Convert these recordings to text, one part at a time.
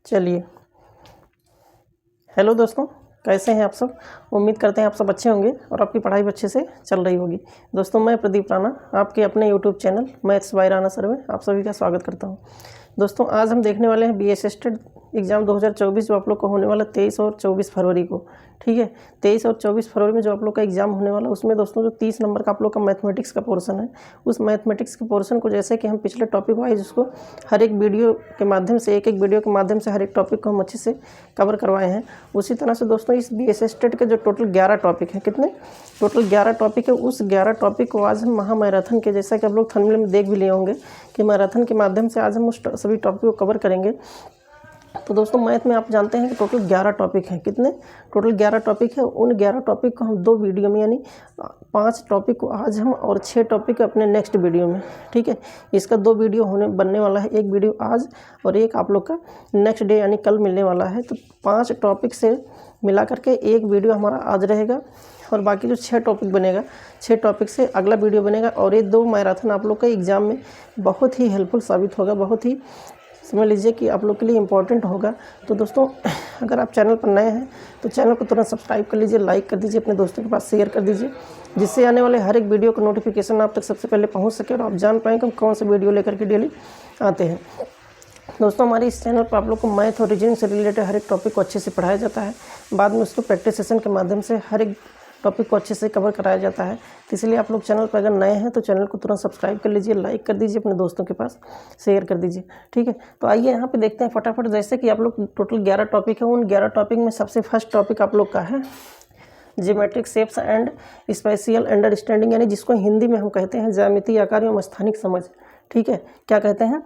चलिए, हेलो दोस्तों, कैसे हैं आप सब। उम्मीद करते हैं आप सब अच्छे होंगे और आपकी पढ़ाई भी अच्छे से चल रही होगी। दोस्तों, मैं प्रदीप राणा आपके अपने YouTube channel maths by Rana sir में आप सभी का स्वागत करता हूं। दोस्तों, आज हम देखने वाले हैं BA असिस्टेंट एग्ज़ाम 2024 जो आप लोग का होने वाला 23 और 24 फरवरी को। ठीक है, 23 और 24 फरवरी में जो आप लोग का एग्ज़ाम होने वाला, उसमें दोस्तों जो 30 नंबर का आप लोग का मैथमेटिक्स का पोर्शन है, उस मैथमेटिक्स के पोर्शन को जैसे कि हम पिछले टॉपिक वाइज उसको हर एक वीडियो के माध्यम से एक वीडियो के माध्यम से हर एक टॉपिक को हम अच्छे से कवर करवाए हैं, उसी तरह से दोस्तों इस BA असिस्टेंट के जो टोटल 11 टॉपिक हैं, कितने टोटल 11 टॉपिक है, उस 11 टॉपिक को आज हम महामैराथन के, जैसा कि आप लोग थंबनेल में देख भी लिए होंगे कि मैराथन के माध्यम से आज हम उस सभी टॉपिक को कवर करेंगे। तो दोस्तों, मैथ में आप जानते हैं कि टोटल 11 टॉपिक हैं, कितने टोटल 11 टॉपिक है। उन 11 टॉपिक को हम 2 वीडियो में, यानी 5 टॉपिक को आज हम और 6 टॉपिक अपने नेक्स्ट वीडियो में। ठीक है, इसका 2 वीडियो बनने वाला है, एक वीडियो आज और एक आप लोग का नेक्स्ट डे यानी कल मिलने वाला है। तो 5 टॉपिक से मिला करके एक वीडियो हमारा आज रहेगा और बाकी जो 6 टॉपिक बनेगा, 6 टॉपिक से अगला वीडियो बनेगा। और ये 2 मैराथन आप लोग का एग्ज़ाम में बहुत ही हेल्पफुल साबित होगा, बहुत ही समझ लीजिए कि आप लोग के लिए इम्पोर्टेंट होगा। तो दोस्तों, अगर आप चैनल पर नए हैं तो चैनल को तुरंत सब्सक्राइब कर लीजिए, लाइक कर दीजिए, अपने दोस्तों के पास शेयर कर दीजिए, जिससे आने वाले हर एक वीडियो का नोटिफिकेशन आप तक सबसे पहले पहुंच सके और आप जान पाएँ कि हम कौन से वीडियो लेकर के डेली आते हैं। दोस्तों, हमारे इस चैनल पर आप लोग को मैथ और रीजनिंग से रिलेटेड हर एक टॉपिक को अच्छे से पढ़ाया जाता है, बाद में उसको प्रैक्टिस सेशन के माध्यम से हर एक टॉपिक को अच्छे से कवर कराया जाता है। तो इसलिए आप लोग चैनल पर अगर नए हैं तो चैनल को तुरंत सब्सक्राइब कर लीजिए, लाइक कर दीजिए, अपने दोस्तों के पास शेयर कर दीजिए। ठीक है, तो आइए यहाँ पे देखते हैं फटाफट। जैसे कि आप लोग टोटल 11 टॉपिक है, उन 11 टॉपिक में सबसे फर्स्ट टॉपिक आप लोग का है geometric shapes and spatial understanding, यानी जिसको हिंदी में हम कहते हैं ज्यामितीय आकार एवं स्थानिक समझ। ठीक है, क्या कहते हैं?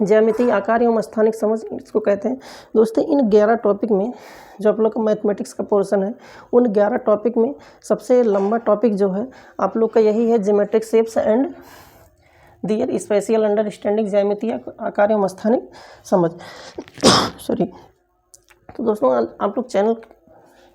ज्यामितीय आकार एवं स्थानिक समझ इसको कहते हैं। दोस्तों, इन 11 टॉपिक में जो आप लोग का मैथमेटिक्स का पोर्शन है, उन 11 टॉपिक में सबसे लंबा टॉपिक जो है आप लोग का यही है, geometric shapes and their spatial understanding, ज्यामितीय आकार एवं स्थानिक समझ। सॉरी। तो दोस्तों, आप लोग चैनल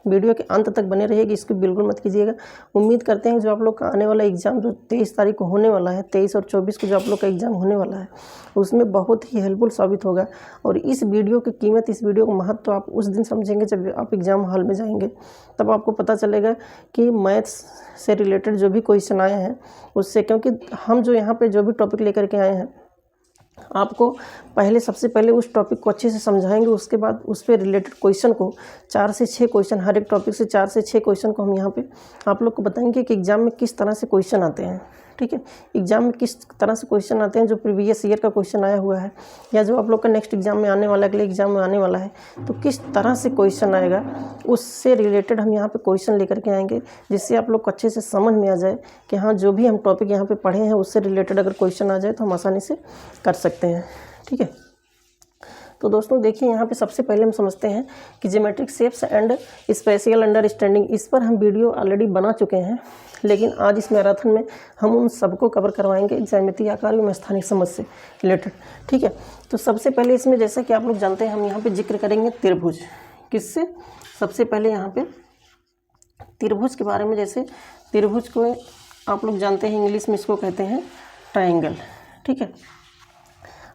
वीडियो के अंत तक बने रहिएगा, इसको बिल्कुल मत कीजिएगा। उम्मीद करते हैं जो आप लोग का आने वाला एग्ज़ाम जो 23 तारीख को होने वाला है, 23 और 24 को जो आप लोग का एग्ज़ाम होने वाला है, उसमें बहुत ही हेल्पफुल साबित होगा। और इस वीडियो की कीमत, इस वीडियो का महत्व तो आप उस दिन समझेंगे जब आप एग्ज़ाम हॉल में जाएंगे, तब आपको पता चलेगा कि मैथ्स से रिलेटेड जो भी क्वेश्चन आए हैं उससे, क्योंकि हम जो यहाँ पर जो भी टॉपिक लेकर के आए हैं, आपको पहले सबसे पहले उस टॉपिक को अच्छे से समझाएंगे, उसके बाद उस पर रिलेटेड क्वेश्चन को 4 से 6 क्वेश्चन, हर एक टॉपिक से 4 से 6 क्वेश्चन को हम यहाँ पे आप लोग को बताएंगे कि एग्ज़ाम में किस तरह से क्वेश्चन आते हैं। ठीक है, एग्ज़ाम में किस तरह से क्वेश्चन आते हैं, जो प्रीवियस ईयर का क्वेश्चन आया हुआ है या जो आप लोग का नेक्स्ट एग्ज़ाम में आने वाला है, अगले एग्ज़ाम में आने वाला है, तो किस तरह से क्वेश्चन आएगा, उससे रिलेटेड हम यहाँ पे क्वेश्चन लेकर के आएंगे, जिससे आप लोग को अच्छे से समझ में आ जाए कि हाँ, जो भी हम टॉपिक यहाँ पे पढ़े हैं उससे रिलेटेड अगर क्वेश्चन आ जाए तो हम आसानी से कर सकते हैं। ठीक है, तो दोस्तों देखिए, यहाँ पे सबसे पहले हम समझते हैं कि geometric shapes and spatial understanding, इस पर हम वीडियो ऑलरेडी बना चुके हैं, लेकिन आज इस मैराथन में हम उन सबको कवर करवाएंगे ज्यामितीय आकार एवं स्थानिक समझ से रिलेटेड। ठीक है, तो सबसे पहले इसमें जैसा कि आप लोग जानते हैं, हम यहाँ पे जिक्र करेंगे त्रिभुज। किससे? सबसे पहले यहाँ पे त्रिभुज के बारे में। जैसे त्रिभुज को आप लोग जानते हैं, इंग्लिश में इसको कहते हैं ट्राइंगल। ठीक है,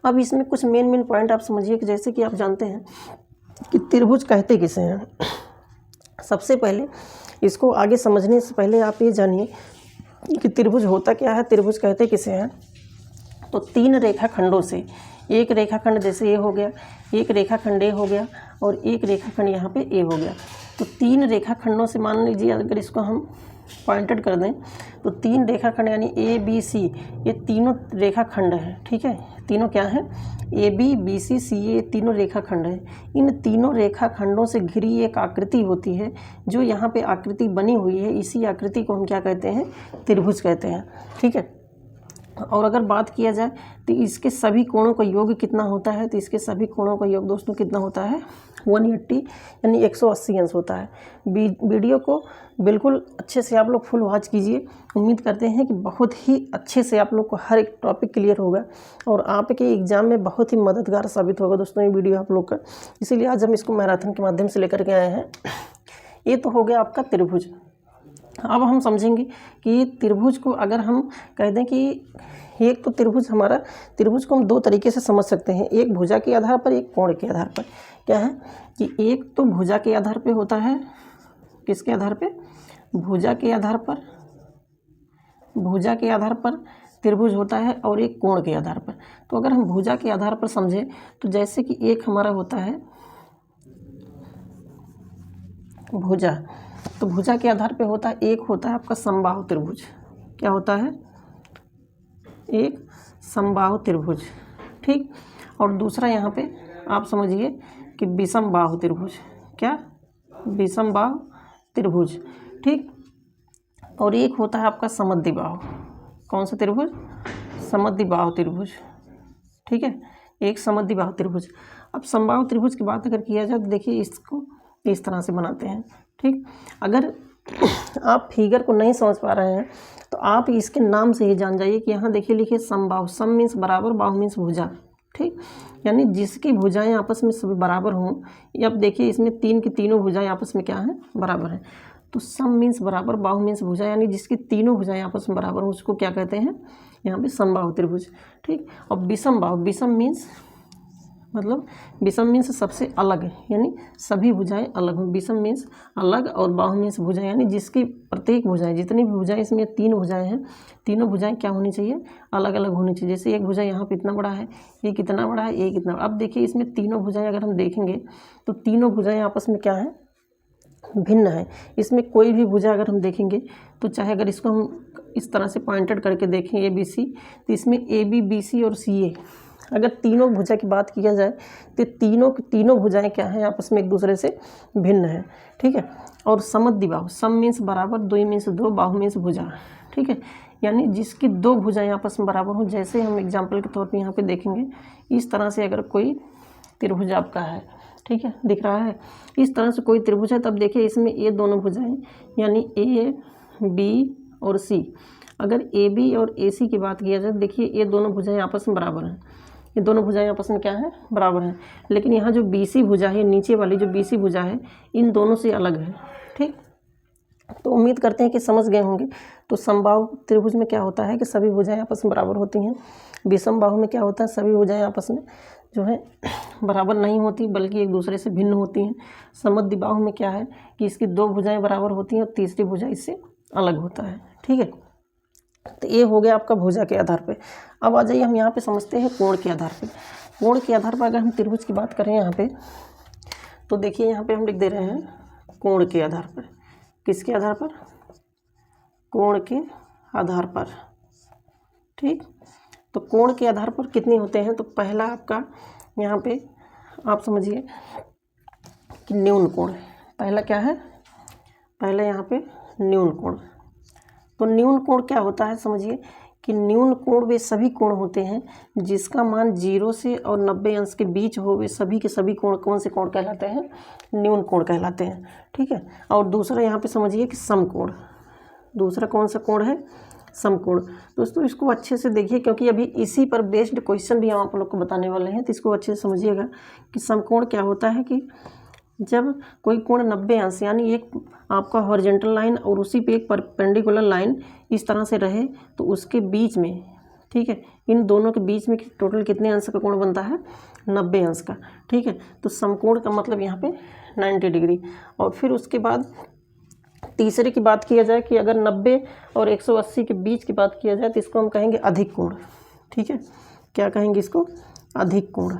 अब इसमें कुछ मेन पॉइंट आप समझिए कि जैसे कि आप जानते हैं कि त्रिभुज कहते किसे हैं। सबसे पहले इसको आगे समझने से पहले आप ये जानिए कि त्रिभुज होता क्या है, त्रिभुज कहते किसे हैं। तो 3 रेखाखंडों से, एक रेखाखंड जैसे ये हो गया, एक रेखाखंड ए हो गया और एक रेखाखंड यहाँ पे ए हो गया। तो 3 रेखाखंडों से, मान लीजिए अगर इसको हम पॉइंटेड कर दें तो 3 रेखाखंड यानी ABC, ये तीनों रेखाखंड हैं। ठीक है, तीनों क्या हैं? AB, BC, CA, ये तीनों रेखाखंड हैं। इन तीनों रेखाखंडों से घिरी एक आकृति होती है, जो यहाँ पे आकृति बनी हुई है, इसी आकृति को हम क्या कहते हैं? त्रिभुज कहते हैं। ठीक है, और अगर बात किया जाए तो इसके सभी कोणों का योग कितना होता है, तो इसके सभी कोणों का योग दोस्तों कितना होता है? 180 यानी 180 अंश होता है। वीडियो को बिल्कुल अच्छे से आप लोग फुल वॉच कीजिए। उम्मीद करते हैं कि बहुत ही अच्छे से आप लोग को हर एक टॉपिक क्लियर होगा और आपके एग्ज़ाम में बहुत ही मददगार साबित होगा दोस्तों ये वीडियो आप लोग का। इसीलिए आज हम इसको मैराथन के माध्यम से लेकर के आए हैं। ये तो हो गया आपका त्रिभुज। अब हम समझेंगे कि त्रिभुज को अगर हम कह दें कि एक तो त्रिभुज हमारा, त्रिभुज को हम दो तरीके से समझ सकते हैं, एक भुजा के आधार पर, एक कोण के आधार पर। क्या है कि एक तो भुजा के आधार पे होता है, किसके आधार पे? भुजा के आधार पर, भुजा के आधार पर त्रिभुज होता है, और एक कोण के आधार पर। तो अगर हम भुजा के आधार पर समझें तो जैसे कि एक हमारा होता है भुजा, तो भुजा के आधार पे होता है, एक होता है आपका समबाहु त्रिभुज। क्या होता है? एक समबाहु त्रिभुज, ठीक। और दूसरा यहाँ पे आप समझिए कि विषम बाहु त्रिभुज। क्या? विषम बाहु त्रिभुज, ठीक। और एक होता है आपका समद्विबाहु। कौन सा त्रिभुज? समद्विबाहु त्रिभुज, ठीक है, एक समद्विबाहु त्रिभुज। अब समबाहु त्रिभुज की बात अगर किया जाए तो देखिए इसको इस तरह से बनाते हैं, ठीक। अगर आप फिगर को नहीं समझ पा रहे हैं तो आप इसके नाम से ही जान जाइए कि यहाँ देखिए लिखिए समबाहु, सम मीन्स बराबर, बाहु मीन्स भुजा, ठीक। यानी जिसकी भुजाएं आपस में सभी बराबर हों। अब देखिए इसमें तीन की तीनों भुजाएं आपस में क्या हैं? बराबर हैं। तो सम मीन्स बराबर, बाहु मीन्स भुजा, यानी जिसकी तीनों भुजाएं आपस में बराबर हों उसको क्या कहते हैं? यहाँ पे समबाहु त्रिभुज, ठीक। और विषम बाहु, विषम मीन्स मतलब विषम मीन्स सबसे अलग है, यानी सभी भुजाएं अलग हों। विषम मीन्स अलग, और बाहु मीन्स भुजा, यानी जिसकी प्रत्येक भुजाएं, जितनी भी भुजाएं, इसमें तीन भुजाएं हैं, तीनों भुजाएं क्या होनी चाहिए? अलग अलग होनी चाहिए। जैसे एक भुजा यहाँ पे इतना बड़ा है, ये कितना बड़ा है, ये कितना। अब देखिए इसमें तीनों भुजाएं अगर हम देखेंगे तो तीनों भुजाएं आपस में क्या है? भिन्न है। इसमें कोई भी भुजा अगर हम देखेंगे तो चाहे अगर इसको हम इस तरह से पॉइंटेड करके देखें ए बी सी, तो इसमें ए बी, बी सी और सी ए, अगर तीनों भुजा की बात किया जाए तो तीनों भुजाएं क्या हैं? आपस में एक दूसरे से भिन्न है, ठीक है। और समद्विबाहु, सम मीन्स बराबर, द्वि मीन्स दो, बाहु मीन्स भुजा, ठीक है। यानी जिसकी दो भुजाएं आपस में बराबर हों। जैसे हम एग्जाम्पल के तौर पे यहाँ पे देखेंगे, इस तरह से अगर कोई त्रिभुज आपका है, ठीक है, दिख रहा है, इस तरह से कोई त्रिभुज है, तब देखिए इसमें ये दोनों भुजाएं यानी ए बी और सी, अगर ए बी और ए सी की बात किया जाए तो देखिए ये दोनों भुजाएं आपस में बराबर हैं, ये दोनों भुजाएं आपस में क्या है? बराबर हैं। लेकिन यहाँ जो बी सी भुजा है, नीचे वाली जो बी सी भुजा है, इन दोनों से अलग है, ठीक। तो उम्मीद करते हैं कि समझ गए होंगे। तो समबाहु त्रिभुज में क्या होता है कि सभी भुजाएं आपस में बराबर होती हैं। विषम बाहु में क्या होता है? सभी भुजाएं आपस में जो है बराबर नहीं होती, बल्कि एक दूसरे से भिन्न होती हैं। समद्विबाहु में क्या है कि इसकी दो भुजाएं बराबर होती हैं और तीसरी भुजा इससे अलग होता है, ठीक है। तो ये हो गया आपका भुजा के आधार पे। अब आ जाइए हम यहाँ पे समझते हैं कोण के आधार पे। कोण के आधार पर अगर हम त्रिभुज की बात करें यहाँ पे, तो देखिए यहाँ पे हम लिख दे रहे हैं कोण के आधार पर। किसके आधार पर? कोण के आधार पर, ठीक। तो कोण के आधार पर कितने होते हैं? तो पहला आपका यहाँ पे आप समझिए कि न्यून कोण। पहला क्या है? पहले यहाँ पे न्यून कोण। तो न्यून कोण क्या होता है? समझिए कि न्यून कोण वे सभी कोण होते हैं जिसका मान 0 से और 90 अंश के बीच हो। वे सभी के सभी कोण कौन से कोण कहलाते हैं? न्यून कोण कहलाते हैं, ठीक है। और दूसरा यहाँ पे समझिए कि समकोण। दूसरा कौन सा कोण है? समकोण। दोस्तों इसको अच्छे से देखिए क्योंकि अभी इसी पर बेस्ड क्वेश्चन भी हम आप लोग को बताने वाले हैं, तो इसको अच्छे से समझिएगा कि समकोण क्या होता है कि जब कोई कोण 90 अंश यानी एक आपका हॉरिजॉन्टल लाइन और उसी पे एक परपेंडिकुलर लाइन इस तरह से रहे तो उसके बीच में, ठीक है, इन दोनों के बीच में टोटल कितने अंश का कोण बनता है? 90 अंश का, ठीक है। तो समकोण का मतलब यहाँ पे 90 डिग्री। और फिर उसके बाद तीसरे की बात किया जाए कि अगर 90 और 180 के बीच की बात किया जाए तो इसको हम कहेंगे अधिक कोण, ठीक है। क्या कहेंगे इसको? अधिक कोण।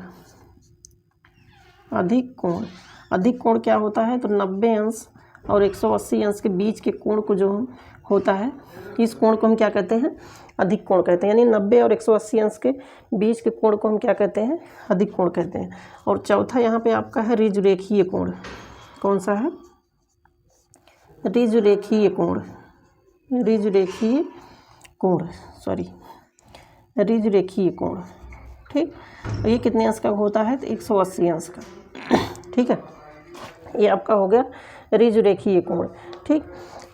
अधिक कोण। अधिक कोण क्या होता है? तो 90 अंश और 180 अंश के बीच के कोण को जो होता है, इस कोण को हम क्या कहते हैं? अधिक कोण कहते हैं। यानी 90 और 180 अंश के बीच के कोण को हम क्या कहते हैं? अधिक कोण कहते हैं। और चौथा यहाँ पे आपका है ऋजुरेखीय कोण। कौन सा है? ऋजुरेखीय कोण। ऋजुरेखीय कोण, सॉरी, ऋजुरेखीय कोण, ठीक। ये कितने अंश का होता है? तो 180 अंश का, ठीक है। ये आपका हो गया ऋजुरेखीय कोण, ठीक।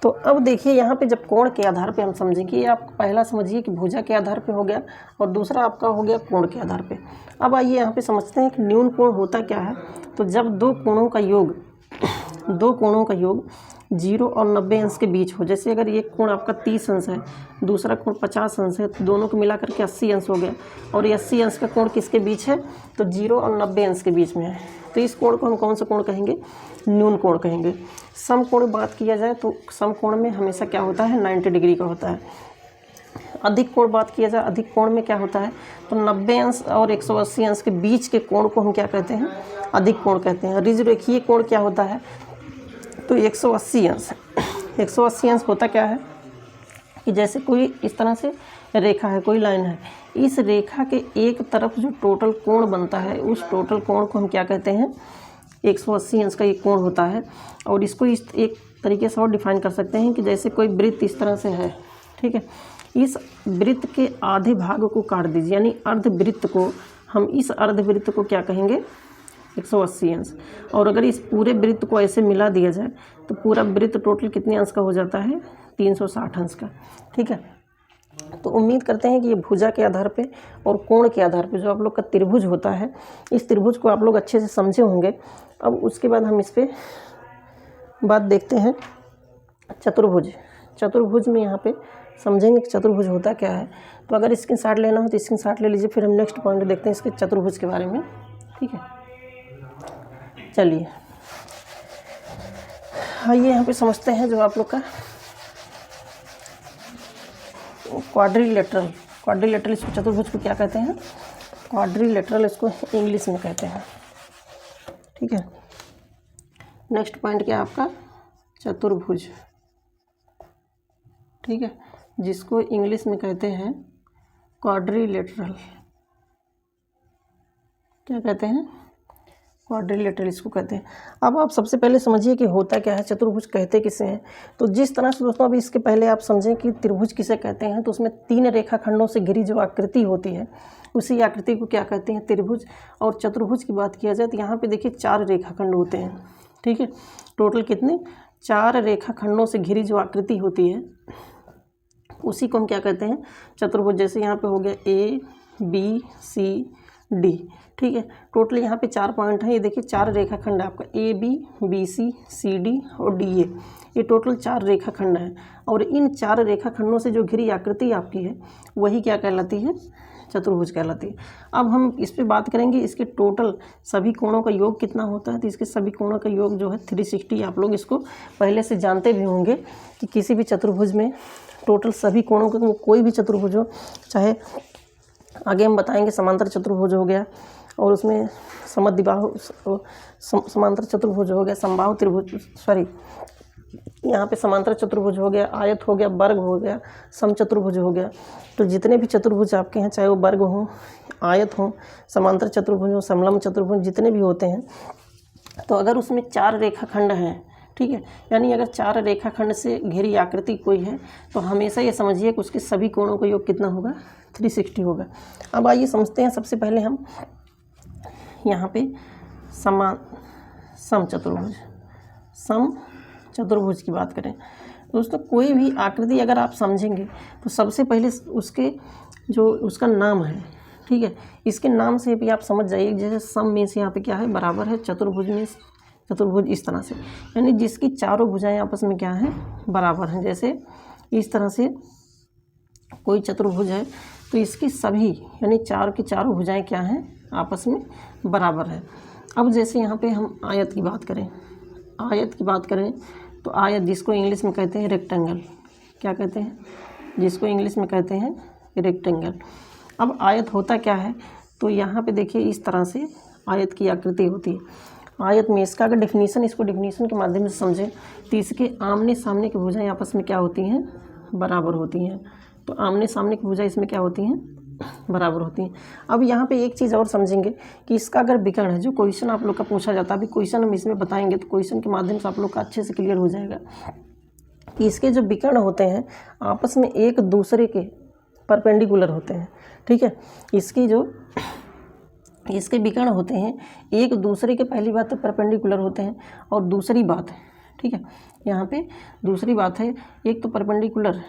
तो अब देखिए यहाँ पे जब कोण के आधार पे हम समझेंगे, ये आप पहला समझिए कि भुजा के आधार पे हो गया और दूसरा आपका हो गया कोण के आधार पे। अब आइए यहाँ पे समझते हैं कि न्यून कोण होता क्या है। तो जब दो कोणों का योग 0 और 90 अंश के बीच हो। जैसे अगर ये कोण आपका 30 अंश है, दूसरा कोण 50 अंश है, तो दोनों को मिला करके 80 अंश हो गया। और ये 80 अंश का कोण किसके बीच है? तो 0 और 90 अंश के बीच में है। तो इस कोण को हम कौन सा कोण कहेंगे? न्यून कोण कहेंगे। समकोण बात किया जाए तो समकोण में हमेशा क्या होता है? 90 डिग्री का होता है। अधिक कोण बात किया जाए, अधिक कोण में क्या होता है? तो 90 अंश और 180 अंश के बीच के कोण को हम क्या कहते हैं? अधिक कोण कहते हैं। ऋजुरेखीय कोण क्या होता है? तो 180 अंश। 180 अंश होता क्या है कि जैसे कोई इस तरह से रेखा है, कोई लाइन है, इस रेखा के एक तरफ जो टोटल कोण बनता है उस टोटल कोण को हम क्या कहते हैं? 180 अंश का ये कोण होता है। और इसको इस एक तरीके से और डिफाइन कर सकते हैं कि जैसे कोई वृत्त इस तरह से है, ठीक है, इस वृत्त के आधे भाग को काट दीजिए, यानी अर्धवृत्त को, हम इस अर्धवृत्त को क्या कहेंगे? 180 अंश। और अगर इस पूरे वृत्त को ऐसे मिला दिया जाए तो पूरा वृत्त टोटल कितने अंश का हो जाता है? 360 अंश का, ठीक है। तो उम्मीद करते हैं कि ये भुजा के आधार पे और कोण के आधार पे जो आप लोग का त्रिभुज होता है, इस त्रिभुज को आप लोग अच्छे से समझे होंगे। अब उसके बाद हम इस पर बात देखते हैं चतुर्भुज। चतुर्भुज में यहाँ पे समझेंगे कि चतुर्भुज होता क्या है। तो अगर स्क्रीनशॉट लेना हो तो स्क्रीनशॉट ले लीजिए, फिर हम नेक्स्ट पॉइंट देखते हैं इसके चतुर्भुज के बारे में, ठीक है। चलिए आइए यहाँ पे समझते हैं जो आप लोग का क्वाड्रिलेटरल। क्वाड्रिलेटरल इसको चतुर्भुज को क्या कहते हैं? क्वाड्रिलेटरल इसको इंग्लिश में कहते हैं, ठीक है। नेक्स्ट पॉइंट क्या है आपका? चतुर्भुज, ठीक है, जिसको इंग्लिश में कहते हैं क्वाड्रिलेटरल। क्या कहते हैं? क्वाड्रिलेटरल इसको कहते हैं। अब आप सबसे पहले समझिए कि होता क्या है, चतुर्भुज कहते किसे हैं। तो जिस तरह से दोस्तों अभी इसके पहले आप समझें कि त्रिभुज किसे कहते हैं, तो उसमें 3 रेखाखंडों से घिरी जो आकृति होती है उसी आकृति को क्या कहते हैं? त्रिभुज। और चतुर्भुज की बात किया जाए तो यहाँ पे देखिए 4 रेखाखंड होते हैं, ठीक है। टोटल कितने? 4 रेखाखंडों से घिरी जो आकृति होती है उसी को हम क्या कहते हैं? चतुर्भुज। जैसे यहाँ पे हो गया A B C D, ठीक है। टोटल यहाँ पे 4 पॉइंट हैं। ये देखिए 4 रेखाखंड है आपका A B B C C D और D A, ये टोटल 4 रेखाखंड हैं। और इन 4 रेखाखंडों से जो घिरी आकृति आपकी है वही क्या कहलाती है? चतुर्भुज कहलाती है। अब हम इस पे बात करेंगे इसके टोटल सभी कोणों का योग कितना होता है। तो इसके सभी कोणों का योग जो है 360। आप लोग इसको पहले से जानते भी होंगे कि किसी भी चतुर्भुज में टोटल सभी कोणों का, कोई भी चतुर्भुज हो, चाहे आगे हम बताएंगे समांतर चतुर्भुज हो गया, और उसमें समद्विबाहु समांतर चतुर्भुज हो गया, समबाहु त्रिभुज, सॉरी यहाँ पे समांतर चतुर्भुज हो गया, आयत हो गया, वर्ग हो गया, समचतुर्भुज हो गया। तो जितने भी चतुर्भुज आपके हैं, चाहे वो वर्ग हो, आयत हो, समांतर चतुर्भुज हो, समलंब चतुर्भुज, जितने भी होते हैं, तो अगर उसमें 4 रेखाखंड हैं, ठीक है, यानी अगर 4 रेखाखंड से घिरी आकृति कोई है तो हमेशा ये समझिए कि उसके सभी कोणों का योग कितना होगा? 360 होगा। अब आइए समझते हैं। सबसे पहले हम यहाँ पे समचतुर्भुज, समचतुर्भुज की बात करें दोस्तों, कोई भी आकृति अगर आप समझेंगे तो सबसे पहले उसके जो उसका नाम है, ठीक है, इसके नाम से भी आप समझ जाइए। जैसे सम में से यहाँ पे क्या है? बराबर है। चतुर्भुज में चतुर्भुज इस तरह से, यानी जिसकी चारों भुजाएं आपस में क्या हैं? बराबर हैं। जैसे इस तरह से कोई चतुर्भुज है तो इसकी सभी यानी 4 की चारों भुजाएं क्या हैं? आपस में बराबर है। अब जैसे यहाँ पे हम आयत की बात करें, आयत की बात करें तो आयत जिसको इंग्लिश में कहते हैं रेक्टेंगल, क्या कहते हैं? जिसको इंग्लिश में कहते हैं रेक्टेंगल। अब आयत होता क्या है? तो यहाँ पे देखिए इस तरह से आयत की आकृति होती है। आयत में इसका अगर डेफिनीशन, इसको डेफिनीशन के माध्यम से समझें तो इसके आमने सामने की भुजाएं आपस में क्या होती हैं? बराबर होती हैं। तो आमने सामने की भुजाएं इसमें क्या होती हैं? बराबर होती हैं। अब यहाँ पे एक चीज़ और समझेंगे कि इसका अगर विकर्ण है, जो क्वेश्चन आप लोग का पूछा जाता है, अभी क्वेश्चन हम इसमें बताएंगे तो क्वेश्चन के माध्यम से आप लोग का अच्छे से क्लियर हो जाएगा कि इसके जो विकर्ण होते हैं आपस में एक दूसरे के परपेंडिकुलर होते हैं, ठीक है। इसके विकर्ण होते हैं एक दूसरे के, पहली बात तो परपेंडिकुलर होते हैं, और दूसरी बात है, ठीक है, यहाँ पे दूसरी बात है, एक तो परपेंडिकुलर,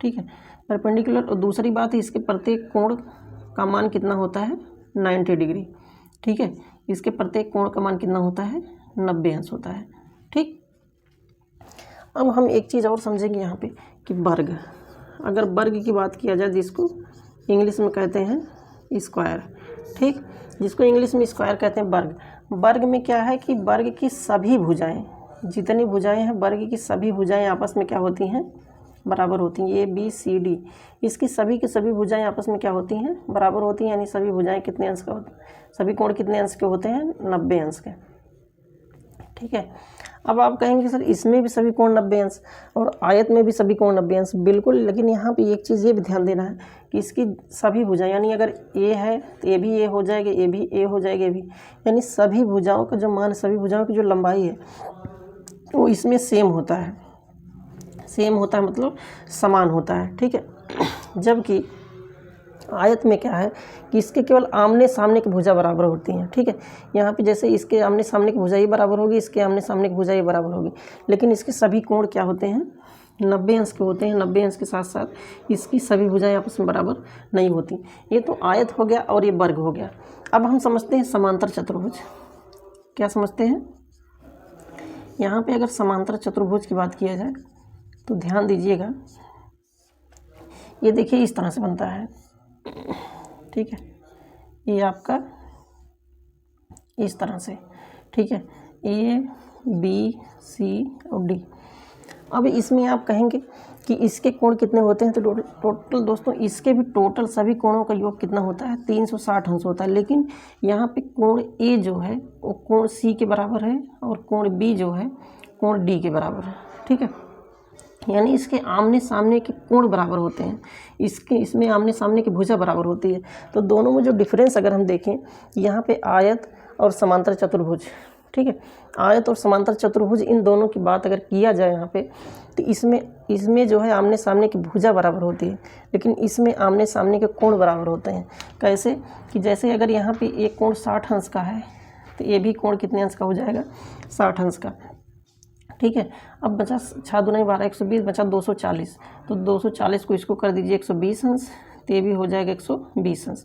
ठीक है, परपेंडिकुलर, और दूसरी बात है इसके प्रत्येक कोण का मान कितना होता है? 90 डिग्री, ठीक है। इसके प्रत्येक कोण का मान कितना होता है? 90 अंश होता है, ठीक। अब हम एक चीज़ और समझेंगे यहाँ पे कि वर्ग, अगर वर्ग की बात किया जाए जिसको इंग्लिश में कहते हैं स्क्वायर, ठीक, जिसको इंग्लिश में स्क्वायर कहते हैं वर्ग। वर्ग में क्या है कि वर्ग की सभी भुजाएं, जितनी भुजाएं हैं वर्ग की सभी भुजाएं आपस में क्या होती हैं, बराबर होती हैं। ए बी सी डी, इसकी सभी की सभी भुजाएं आपस में क्या होती हैं, बराबर होती हैं। यानी सभी भुजाएं कितने अंश का होते हैं, सभी कोण कितने अंश के होते हैं, 90 अंश के, ठीक है। अब आप कहेंगे सर इसमें भी सभी कोण 90 अंश और आयत में भी सभी कोण 90 अंश, बिल्कुल, लेकिन यहाँ पे एक चीज़ ये भी ध्यान देना है कि इसकी सभी भुजाएं, यानी अगर ए है तो ए भी ए हो जाएगा, ए भी ए हो जाएगा, ए भी, यानी सभी भुजाओं का जो मान, सभी भुजाओं की जो लंबाई है वो इसमें सेम होता है, सेम होता है मतलब समान होता है, ठीक है। जबकि आयत में क्या है कि इसके केवल आमने सामने की भुजा बराबर होती हैं, ठीक है। यहाँ पे जैसे इसके आमने सामने की भुजा ही बराबर होगी, इसके आमने सामने की भुजा ही बराबर होगी, लेकिन इसके सभी कोण क्या होते हैं, 90 अंश के होते हैं। 90 अंश के साथ साथ इसकी सभी भुजाएं आपस में बराबर नहीं होती। ये तो आयत हो गया और ये वर्ग हो गया। अब हम समझते हैं समांतर चतुर्भुज। क्या समझते हैं, यहाँ पे अगर समांतर चतुर्भुज की बात किया जाए तो ध्यान दीजिएगा, ये देखिए इस तरह से बनता है, ठीक है। ये आपका इस तरह से, ठीक है, ए बी सी और डी। अब इसमें आप कहेंगे कि इसके कोण कितने होते हैं, तो टोटल दोस्तों इसके भी टोटल सभी कोणों का योग कितना होता है, 360 अंश होता है। लेकिन यहाँ पे कोण ए जो है वो कोण सी के बराबर है और कोण बी जो है कोण डी के बराबर है, ठीक है। यानी इसके आमने सामने के कोण बराबर होते हैं, इसमें आमने सामने की भुजा बराबर होती है। तो दोनों में जो डिफरेंस अगर हम देखें, यहाँ पे आयत और समांतर चतुर्भुज, ठीक है, आयत और समांतर चतुर्भुज इन दोनों की बात अगर किया जाए यहाँ पे, तो इसमें जो है आमने सामने की भुजा बराबर होती है, लेकिन इसमें आमने सामने के कोण बराबर होते हैं। कैसे कि जैसे अगर यहाँ पे एक कोण 60 अंश का है तो ये भी कोण कितने अंश का हो जाएगा, 60 अंश का, ठीक है। अब बचा 6 दूनी 12, 120, बचा 240, तो 240 को इसको कर दीजिए 120 अंश, तो ये भी हो जाएगा 120 अंश।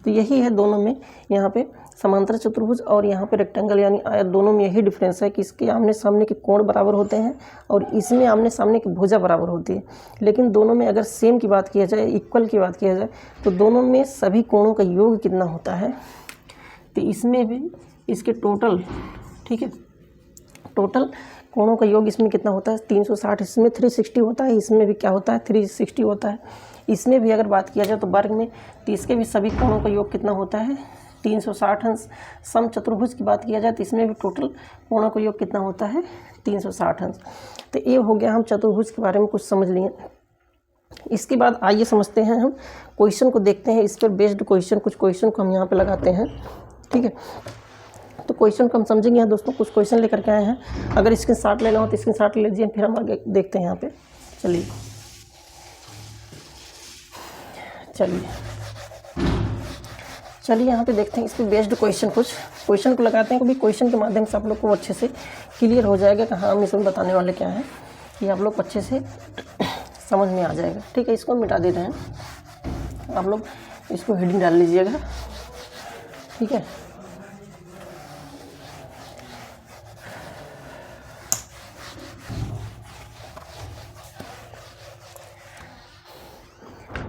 तो यही है दोनों में, यहाँ पे समांतर चतुर्भुज और यहाँ पे रेक्टेंगल यानी आयत, दोनों में यही डिफरेंस है कि इसके आमने सामने के कोण बराबर होते हैं और इसमें आमने सामने की भुजा बराबर होती है। लेकिन दोनों में अगर सेम की बात किया जाए, इक्वल की बात किया जाए, तो दोनों में सभी कोणों का योग कितना होता है, तो इसमें भी इसके टोटल, ठीक है, टोटल कोणों का योग इसमें कितना होता है, 360, इसमें 360 होता है, इसमें भी क्या होता है, 360 होता है। इसमें भी अगर बात किया जाए तो वर्ग में, तो इसके भी सभी कोणों का योग कितना होता है, 360 अंश। सम चतुर्भुज की बात किया जाए तो इसमें भी टोटल कोणों का योग कितना होता है, 360 अंश। तो ये हो गया, हम चतुर्भुज के बारे में कुछ समझ लिए। इसके बाद आइए समझते हैं, हम क्वेश्चन को देखते हैं, इस पर बेस्ड क्वेश्चन, कुछ क्वेश्चन को हम यहाँ पे लगाते हैं, ठीक है। तो क्वेश्चन को हम समझेंगे यहाँ दोस्तों, कुछ क्वेश्चन लेकर के आए हैं। अगर स्क्रीनशॉट लेना हो तो स्क्रीनशॉट ले लीजिए, फिर हम आगे देखते हैं यहाँ पे। चलिए यहाँ पे देखते हैं इस पर बेस्ड क्वेश्चन, कुछ क्वेश्चन को लगाते हैं, क्योंकि क्वेश्चन के माध्यम से आप लोग को अच्छे से क्लियर हो जाएगा कि हाँ हम इसमें बताने वाले क्या है, ये आप लोग को अच्छे से समझ में आ जाएगा, ठीक है। इसको मिटा देते हैं, आप लोग इसको हेडिंग डाल लीजिएगा, ठीक है।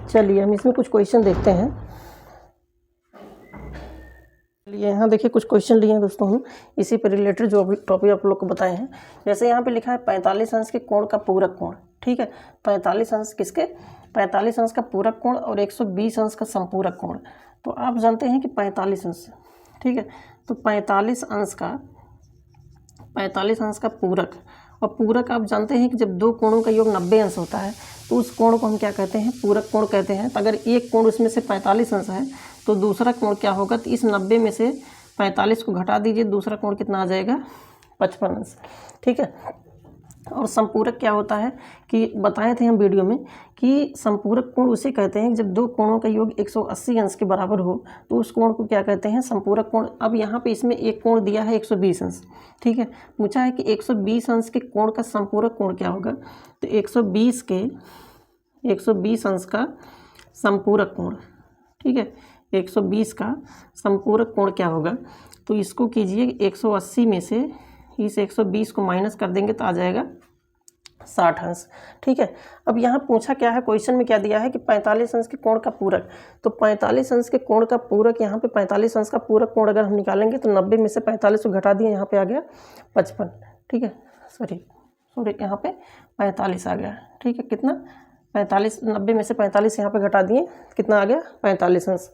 चलिए हम इसमें कुछ क्वेश्चन देखते हैं। चलिए यहाँ देखिए कुछ क्वेश्चन लिए हैं दोस्तों हम, इसी पर रिलेटेड जो अभी टॉपिक आप लोग को बताए हैं। जैसे यहाँ पे लिखा है 45 अंश के कोण का पूरक कोण, ठीक है। 45 अंश किसके, 45 अंश का पूरक कोण और 120 अंश का संपूरक कोण। तो आप जानते हैं कि 45 अंश, ठीक है, तो 45 अंश का पूरक, और पूरक आप जानते हैं कि जब दो कोणों का योग 90 अंश होता है तो उस कोण को हम क्या कहते हैं, पूरक कोण कहते हैं। तो अगर एक कोण उसमें से 45 अंश है तो दूसरा कोण क्या होगा, तो इस 90 में से 45 को घटा दीजिए, दूसरा कोण कितना आ जाएगा, 55 अंश, ठीक है। और संपूरक क्या होता है कि बताए थे हम वीडियो में कि संपूरक कोण उसे कहते हैं जब दो कोणों का योग 180 अंश के बराबर हो तो उस कोण को क्या कहते हैं, संपूरक कोण। अब यहाँ पे इसमें एक कोण दिया है 120 अंश, ठीक है। पूछा है कि 120 अंश के कोण का संपूरक कोण क्या होगा, तो 120 अंश का संपूरक कोण, ठीक है, 120 का संपूरक कोण क्या होगा, तो इसको कीजिए 180 में से इस 120 को माइनस कर देंगे तो आ जाएगा 60 अंश। ठीक है, अब यहाँ पूछा क्या है, क्वेश्चन में क्या दिया है कि 45 अंश के कोण का पूरक। तो 45 अंश के कोण का पूरक, यहाँ पे 45 अंश का पूरक कोण अगर हम निकालेंगे तो 90 में से 45 को घटा दिए, यहाँ पे आ गया 55। ठीक है, सॉरी यहाँ पे 45 आ गया। ठीक है, कितना 45, 90 में से 45 यहाँ पे घटा दिए, कितना आ गया 45 अंश।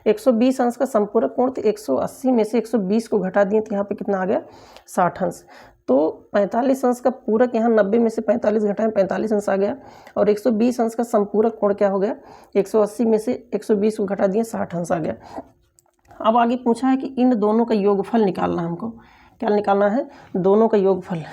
120 अंश का संपूरक कोण, तो 180 में से 120 को घटा दिए तो यहाँ पे कितना आ गया 60 अंश। तो 45 अंश का पूरक यहाँ 90 में से 45 घटाएं 45 अंश आ गया, और 120 अंश का संपूरक कोण क्या हो गया, 180 में से 120 को घटा दिए 60 अंश आ गया। अब आगे पूछा है कि इन दोनों का योगफल निकालना, हमको क्या निकालना है, दोनों का योगफल।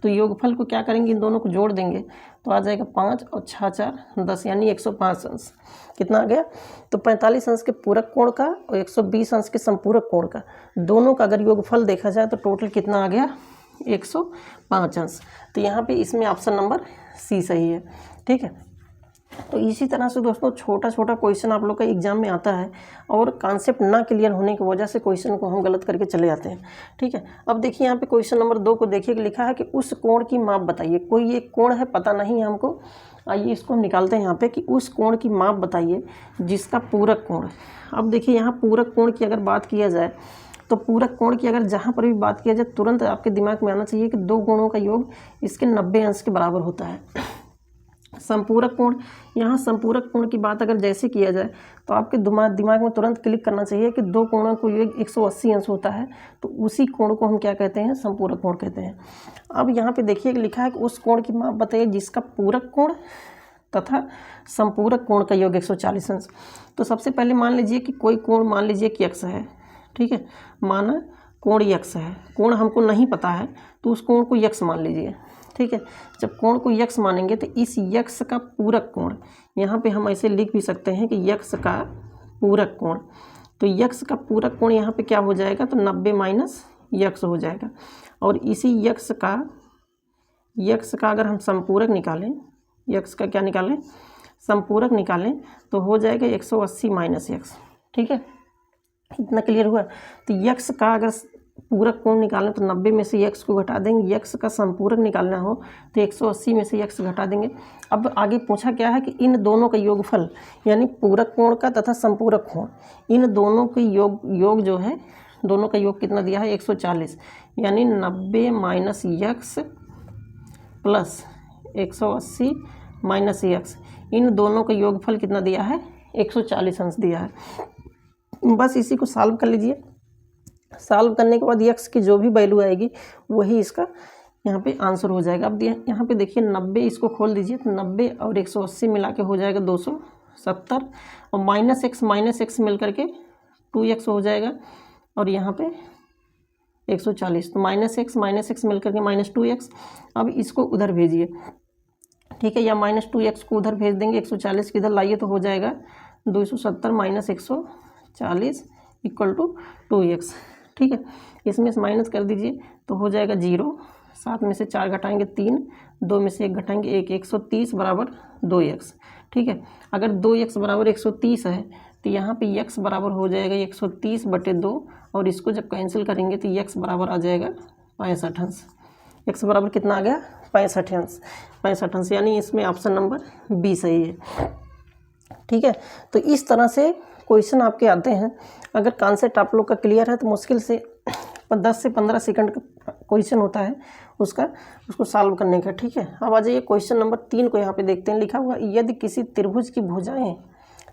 तो योगफल को क्या करेंगे, इन दोनों को जोड़ देंगे तो आ जाएगा 5 और 6 4 10, यानी 105 अंश। कितना आ गया, तो 45 अंश के पूरक कोण का और 120 अंश के संपूरक कोण का, दोनों का अगर योगफल देखा जाए तो टोटल कितना आ गया 105 अंश। तो यहाँ पे इसमें ऑप्शन नंबर सी सही है। ठीक है, तो इसी तरह से दोस्तों छोटा छोटा क्वेश्चन आप लोग का एग्जाम में आता है, और कॉन्सेप्ट ना क्लियर होने की वजह से क्वेश्चन को हम गलत करके चले जाते हैं। ठीक है, अब देखिए यहाँ पे क्वेश्चन नंबर 2 को देखिए, लिखा है कि उस कोण की माप बताइए। कोई एक कोण है, पता नहीं है हमको, आइए इसको हम निकालते हैं यहाँ पे कि उस कोण की माप बताइए जिसका पूरक कोण। अब देखिए यहाँ पूरक कोण की अगर बात किया जाए तो पूरक कोण की अगर जहाँ पर भी बात किया जाए, तुरंत आपके दिमाग में आना चाहिए कि दो कोणों का योग इसके 90 अंश के बराबर होता है। संपूरक कोण, यहाँ संपूरक कोण की बात अगर जैसे किया जाए तो आपके दिमाग में तुरंत क्लिक करना चाहिए कि दो कोणों को योग 180 अंश होता है, तो उसी कोण को हम क्या कहते हैं, संपूरक कोण कहते हैं। अब यहाँ पे देखिए लिखा है कि उस कोण की माप बताइए जिसका पूरक कोण तथा संपूरक कोण का योग 140 अंश। तो सबसे पहले मान लीजिए कि कोई कोण, मान लीजिए कि यक्स है। ठीक है, माना कोण यक्स है, कोण हमको नहीं पता है तो उस कोण को यक्स मान लीजिए। ठीक है, जब कोण को यक्स मानेंगे तो इस यक्स का पूरक कोण, यहाँ पे हम ऐसे लिख भी सकते हैं कि यक्स का पूरक कोण। तो यक्स का पूरक कोण यहाँ पे क्या हो जाएगा, तो 90 माइनस यक्स हो जाएगा। और इसी यक्स का अगर हम संपूरक निकालें, यक्स का क्या निकालें, संपूरक निकालें, तो हो जाएगा 180 माइनस यक्स। ठीक है, इतना क्लियर हुआ। तो यक्स का अगर पूरक कोण निकालना तो 90 में से यक्स को घटा देंगे, यक्स का संपूरक निकालना हो तो 180 में से यक्स घटा देंगे। अब आगे पूछा क्या है कि इन दोनों का योगफल, यानी पूरक कोण का तथा संपूरक कोण, इन दोनों के योग जो है, दोनों का योग कितना दिया है 140, यानी 90 minus X plus 180 minus X, इन दोनों का योगफल कितना दिया है 140 अंश दिया है। बस इसी को सॉल्व कर लीजिए। सॉल्व करने के बाद यक्स की जो भी वैल्यू आएगी वही इसका यहाँ पे आंसर हो जाएगा। अब यहाँ पे देखिए 90, इसको खोल दीजिए तो 90 और 180 मिला के हो जाएगा 270, और माइनस एक्स मिल करके 2x हो जाएगा, और यहाँ पे 140, तो माइनस एक्स मिल करके माइनस 2x। अब इसको उधर भेजिए। ठीक है, या माइनस 2x को उधर भेज देंगे, 140 की इधर लाइए तो हो जाएगा 270 माइनस 140 इक्वल टू 2x। ठीक है, इसमें से माइनस कर दीजिए तो हो जाएगा 0, 7 में से 4 घटाएंगे 3, 2 में से 1 घटाएंगे 1, 130 बराबर 2x। ठीक है, अगर 2x बराबर 130 है तो यहाँ पे x बराबर हो जाएगा 130/2, और इसको जब कैंसिल करेंगे तो x बराबर आ जाएगा 65 अंश। x बराबर कितना आ गया 65 अंश, यानी इसमें ऑप्शन नंबर बी सही है। ठीक है, तो इस तरह से क्वेश्चन आपके आते हैं। अगर कॉन्सेप्ट आप लोग का क्लियर है तो मुश्किल से 10 से 15 सेकंड का क्वेश्चन होता है उसको सॉल्व करने का। ठीक है, अब आ जाइए क्वेश्चन नंबर 3 को यहाँ पे देखते हैं। लिखा हुआ यदि किसी त्रिभुज की भुजाएं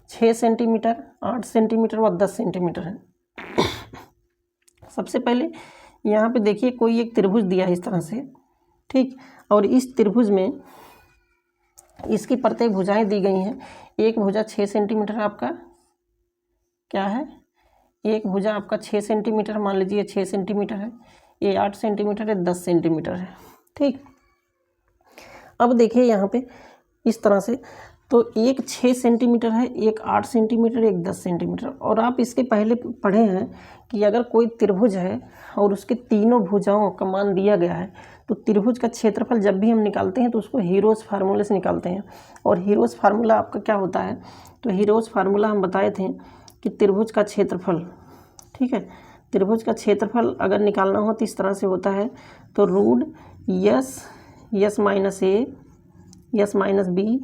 6 सेंटीमीटर, 8 सेंटीमीटर व 10 सेंटीमीटर है। सबसे पहले यहाँ पे देखिए कोई एक त्रिभुज दिया है इस तरह से। ठीक, और इस त्रिभुज में इसकी प्रत्येक भुजाएं दी गई हैं। एक भुजा 6 सेंटीमीटर आपका क्या है, एक भुजा आपका 6 सेंटीमीटर, मान लीजिए 6 सेंटीमीटर है, ये 8 सेंटीमीटर है, 10 सेंटीमीटर है। ठीक, अब देखिए यहाँ पे इस तरह से, तो एक 6 सेंटीमीटर है, एक 8 सेंटीमीटर, एक 10 सेंटीमीटर। और आप इसके पहले पढ़े हैं कि अगर कोई त्रिभुज है और उसके तीनों भुजाओं का मान दिया गया है तो त्रिभुज का क्षेत्रफल जब भी हम निकालते हैं तो उसको हीरोज़ फार्मूले से निकालते हैं। और हीरोज़ फार्मूला आपका क्या होता है, तो हीरोज़ फार्मूला हम बताए थे कि त्रिभुज का क्षेत्रफल, ठीक है, त्रिभुज का क्षेत्रफल अगर निकालना हो तो इस तरह से होता है, तो रूट यस माइनस ए यस माइनस बी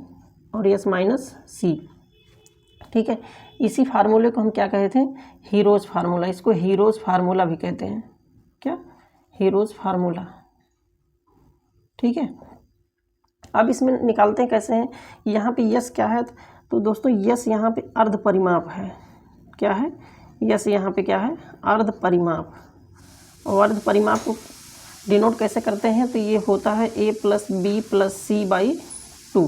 और यस माइनस सी। ठीक है, इसी फार्मूले को हम क्या कहते हैं, हीरोज फार्मूला। इसको हीरोज फार्मूला भी कहते हैं। क्या, हीरोज फार्मूला। ठीक है, अब इसमें निकालते हैं कैसे हैं। यहाँ पे यस क्या है, तो दोस्तों यस यहाँ पे अर्ध परिमाप है। क्या है, यस यहाँ पे क्या है, अर्ध परिमाप। और अर्ध परिमाप को डिनोट कैसे करते हैं, तो ये होता है a plus b plus c by 2।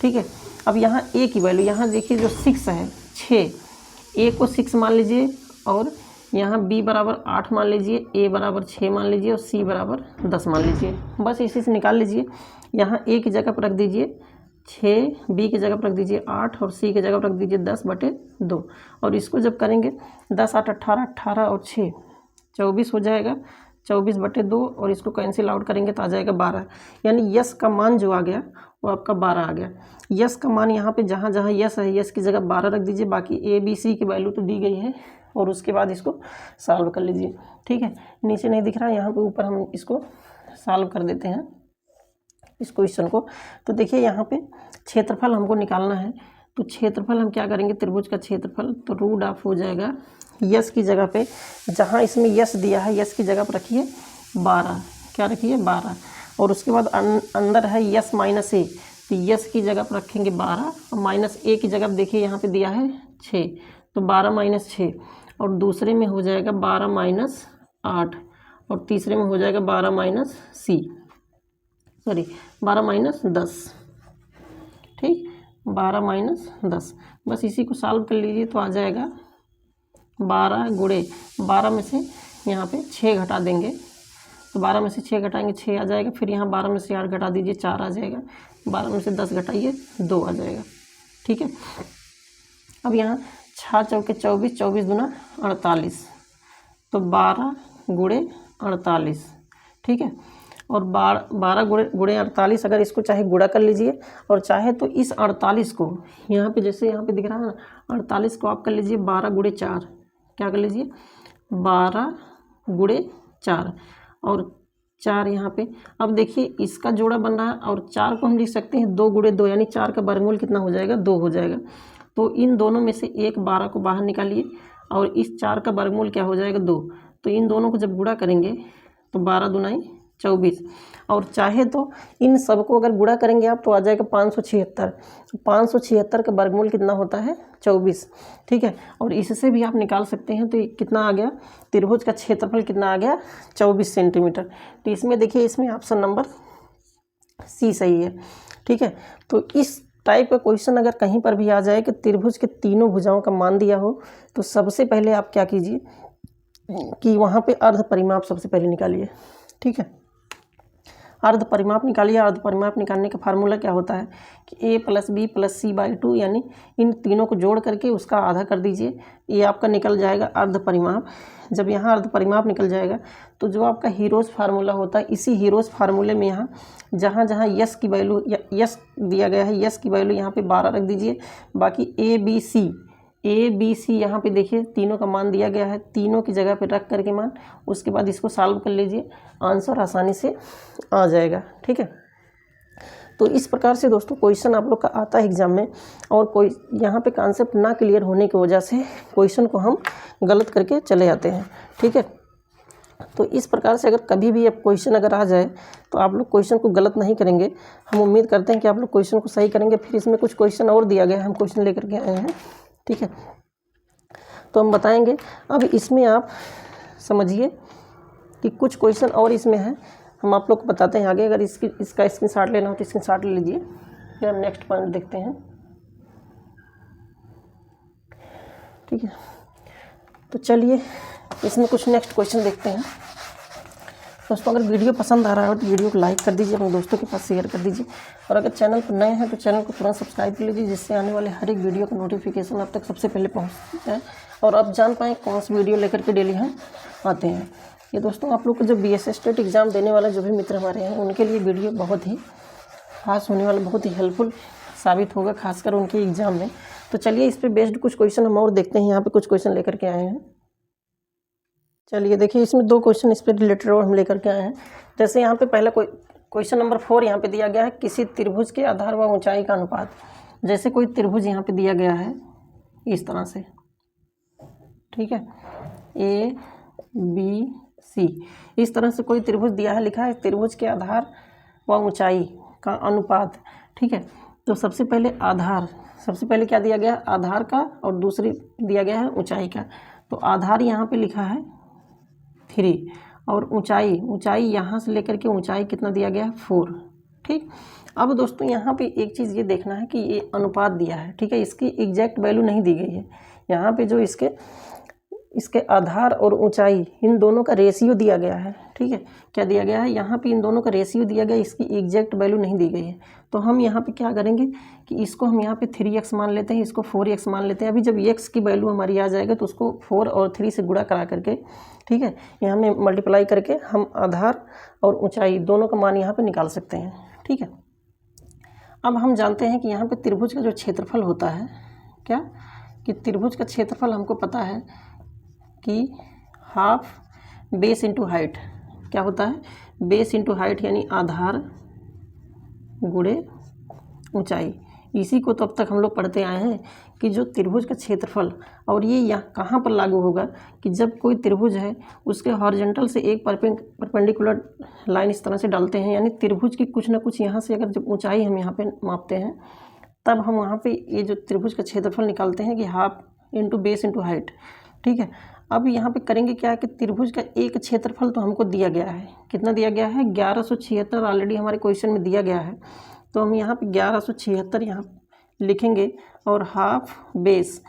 ठीक है, अब यहाँ a की वैल्यू, यहाँ देखिए जो 6 है, 6, a को 6 मान लीजिए और यहाँ b बराबर 8 मान लीजिए, a बराबर 6 मान लीजिए और c बराबर 10 मान लीजिए। बस इसी से निकाल लीजिए। यहाँ a की जगह पर रख दीजिए 6, b की जगह पर रख दीजिए 8 और c की जगह पर रख दीजिए 10/2। और इसको जब करेंगे 10 8 18, 18 और 6 24 हो जाएगा, 24/2 और इसको कैंसिल आउट करेंगे तो आ जाएगा 12। यानी यस का मान जो आ गया वो आपका 12 आ गया। यस का मान यहाँ पे जहाँ जहाँ यस है, यस की जगह 12 रख दीजिए। बाकी ए बी सी की वैल्यू तो दी गई है और उसके बाद इसको सॉल्व कर लीजिए। ठीक है, नीचे नहीं दिख रहा है, यहाँ पे ऊपर हम इसको सॉल्व कर देते हैं इस क्वेश्चन को। तो देखिए यहाँ पे क्षेत्रफल हमको निकालना है, तो क्षेत्रफल हम क्या करेंगे, त्रिभुज का क्षेत्रफल, तो रूट ऑफ हो जाएगा यस की जगह पे, जहाँ इसमें यस दिया है यस की जगह पर रखिए 12। क्या रखिए, 12। और उसके बाद अंदर है यस माइनस ए, तो यस की जगह पर रखेंगे 12 और माइनस ए की जगह पर देखिए यहाँ पे दिया है 6, तो 12 माइनस 6। और दूसरे में हो जाएगा 12 माइनस 8 और तीसरे में हो जाएगा 12 माइनस सी, सॉरी 12 माइनस 10। ठीक, 12 माइनस 10। बस इसी को सॉल्व कर लीजिए तो आ जाएगा 12 गुणे 12 में से यहाँ पे 6 घटा देंगे, तो 12 में से 6 घटाएंगे 6 आ जाएगा। फिर यहाँ 12 में से 8 घटा दीजिए 4 आ जाएगा। 12 में से 10 घटाइए 2 आ जाएगा। ठीक है, अब यहाँ 6 चौके 24, 24 दूना 48, तो 12 गुणे 48। ठीक है, और 12 गुणे 48, अगर इसको चाहे गुणा कर लीजिए और चाहे तो इस 48 को यहाँ पे जैसे यहाँ पे दिख रहा है ना, 48 को आप कर लीजिए 12 गुणे 4। क्या कर लीजिए, 12 गुणे 4 और 4 यहाँ पे। अब देखिए इसका जोड़ा बन रहा है और 4 को हम लिख सकते हैं 2 गुणे 2, यानी 4 का वर्गमूल कितना हो जाएगा, 2 हो जाएगा। तो इन दोनों में से एक 12 को बाहर निकालिए और इस 4 का वर्गमूल क्या हो जाएगा, 2। तो इन दोनों को जब गुणा करेंगे तो 12 दूनाई 24, और चाहे तो इन सबको अगर गुणा करेंगे आप तो आ जाएगा 576। 576 का वर्गमूल कितना होता है, 24। ठीक है, और इससे भी आप निकाल सकते हैं। तो कितना आ गया, त्रिभुज का क्षेत्रफल कितना आ गया, 24 सेंटीमीटर। तो इसमें देखिए, इसमें ऑप्शन नंबर सी सही है। ठीक है, तो इस टाइप का क्वेश्चन अगर कहीं पर भी आ जाए कि त्रिभुज के तीनों भुजाओं का मान दिया हो, तो सबसे पहले आप क्या कीजिए कि वहाँ पे अर्ध परिमाप सबसे पहले निकालिए। ठीक है, अर्ध परिमाप निकालिए। अर्ध परिमाप निकालने का फार्मूला क्या होता है कि a plus b plus c by 2, यानी इन तीनों को जोड़ करके उसका आधा कर दीजिए, ये आपका निकल जाएगा अर्ध परिमाप। जब यहाँ अर्ध परिमाप निकल जाएगा तो जो आपका हीरोज फार्मूला होता है, इसी हीरोज फार्मूले में यहाँ जहाँ जहाँ यस की वैल्यू, यस दिया गया है, यस की वैल्यू यहाँ पे 12 रख दीजिए। बाकी ए बी सी यहाँ पे देखिए तीनों का मान दिया गया है, तीनों की जगह पे रख करके मान, उसके बाद इसको सॉल्व कर लीजिए, आंसर आसानी से आ जाएगा। ठीक है, तो इस प्रकार से दोस्तों क्वेश्चन आप लोग का आता है एग्जाम में, और कोई यहाँ पे कॉन्सेप्ट ना क्लियर होने की वजह से क्वेश्चन को हम गलत करके चले जाते हैं। ठीक है, तो इस प्रकार से अगर कभी भी अब क्वेश्चन अगर आ जाए तो आप लोग क्वेश्चन को गलत नहीं करेंगे। हम उम्मीद करते हैं कि आप लोग क्वेश्चन को सही करेंगे। फिर इसमें कुछ क्वेश्चन और दिया गया है, हम क्वेश्चन लेकर के आए हैं। ठीक है, तो हम बताएंगे। अब इसमें आप समझिए कि कुछ क्वेश्चन और इसमें है, हम आप लोग को बताते हैं आगे। अगर इसका स्क्रीनशॉट लेना हो तो स्क्रीनशॉट ले लीजिए। फिर हम नेक्स्ट पॉइंट देखते हैं। ठीक है, तो चलिए इसमें कुछ नेक्स्ट क्वेश्चन देखते हैं। दोस्तों अगर वीडियो पसंद आ रहा हो तो वीडियो को लाइक कर दीजिए, अपने दोस्तों के पास शेयर कर दीजिए, और अगर चैनल पर नए हैं तो चैनल को तुरंत सब्सक्राइब कर लीजिए, जिससे आने वाले हर एक वीडियो का नोटिफिकेशन आप तक सबसे पहले पहुँच जाए और आप जान पाएँ कौन सी वीडियो लेकर के डेली हम आते हैं। ये दोस्तों आप लोग को जो BSS स्टेट एग्ज़ाम देने वाले जो भी मित्र हमारे हैं, उनके लिए वीडियो बहुत ही खास होने वाला, बहुत ही हेल्पफुल साबित होगा, खासकर उनके एग्ज़ाम में। तो चलिए इस पर बेस्ड कुछ क्वेश्चन हम और देखते हैं। यहाँ पे कुछ क्वेश्चन लेकर के आए हैं। चलिए देखिए, इसमें 2 क्वेश्चन इस पर रिलेटेड और हम लेकर के आए हैं। जैसे यहाँ पे पहला कोई क्वेश्चन नंबर 4 यहाँ पे दिया गया है, किसी त्रिभुज के आधार व ऊंचाई का अनुपात। जैसे कोई त्रिभुज यहाँ पे दिया गया है इस तरह से, ठीक है, ए बी सी, इस तरह से कोई त्रिभुज दिया है, लिखा है त्रिभुज के आधार व ऊंचाई का अनुपात, ठीक है। तो सबसे पहले आधार, सबसे पहले क्या दिया गया है, आधार का, और दूसरी दिया गया है ऊंचाई का। तो आधार यहाँ पे लिखा है 3 और ऊंचाई यहाँ से लेकर के ऊंचाई कितना दिया गया है 4, ठीक। अब दोस्तों यहाँ पे एक चीज़ ये देखना है कि ये अनुपात दिया है, ठीक है, इसकी एग्जैक्ट वैल्यू नहीं दी गई है। यहाँ पे जो इसके आधार और ऊंचाई इन दोनों का रेशियो दिया गया है, ठीक है। क्या दिया गया है, यहाँ पे इन दोनों का रेशियो दिया गया है, इसकी एग्जैक्ट वैल्यू नहीं दी गई है। तो हम यहाँ पे क्या करेंगे कि इसको हम यहाँ पे 3x मान लेते हैं, इसको 4x मान लेते हैं। अभी जब x की वैल्यू हमारी आ जाएगा तो उसको 4 और 3 से गुणा करा करके, ठीक है, यहाँ में मल्टीप्लाई करके हम आधार और ऊंचाई दोनों का मान यहाँ पर निकाल सकते हैं, ठीक है। अब हम जानते हैं कि यहाँ पर त्रिभुज का जो क्षेत्रफल होता है, क्या कि त्रिभुज का क्षेत्रफल हमको पता है कि हाफ बेस इंटू हाइट, क्या होता है, बेस इंटू हाइट, यानी आधार गुणे ऊंचाई। इसी को तो अब तक हम लोग पढ़ते आए हैं कि जो त्रिभुज का क्षेत्रफल, और ये यहाँ कहाँ पर लागू होगा कि जब कोई त्रिभुज है उसके हॉरिजॉन्टल से एक परपेंडिकुलर लाइन इस तरह से डालते हैं, यानी त्रिभुज की कुछ ना कुछ यहाँ से अगर जब ऊंचाई हम यहाँ पे मापते हैं तब हम वहाँ पे ये जो त्रिभुज का क्षेत्रफल निकालते हैं कि half into base into height, ठीक है। अब यहाँ पे करेंगे क्या कि त्रिभुज का एक क्षेत्रफल तो हमको दिया गया है, कितना दिया गया है, 1176 ऑलरेडी हमारे क्वेश्चन में दिया गया है। तो हम यहाँ पे 1176 यहाँ लिखेंगे, और हाफ बेस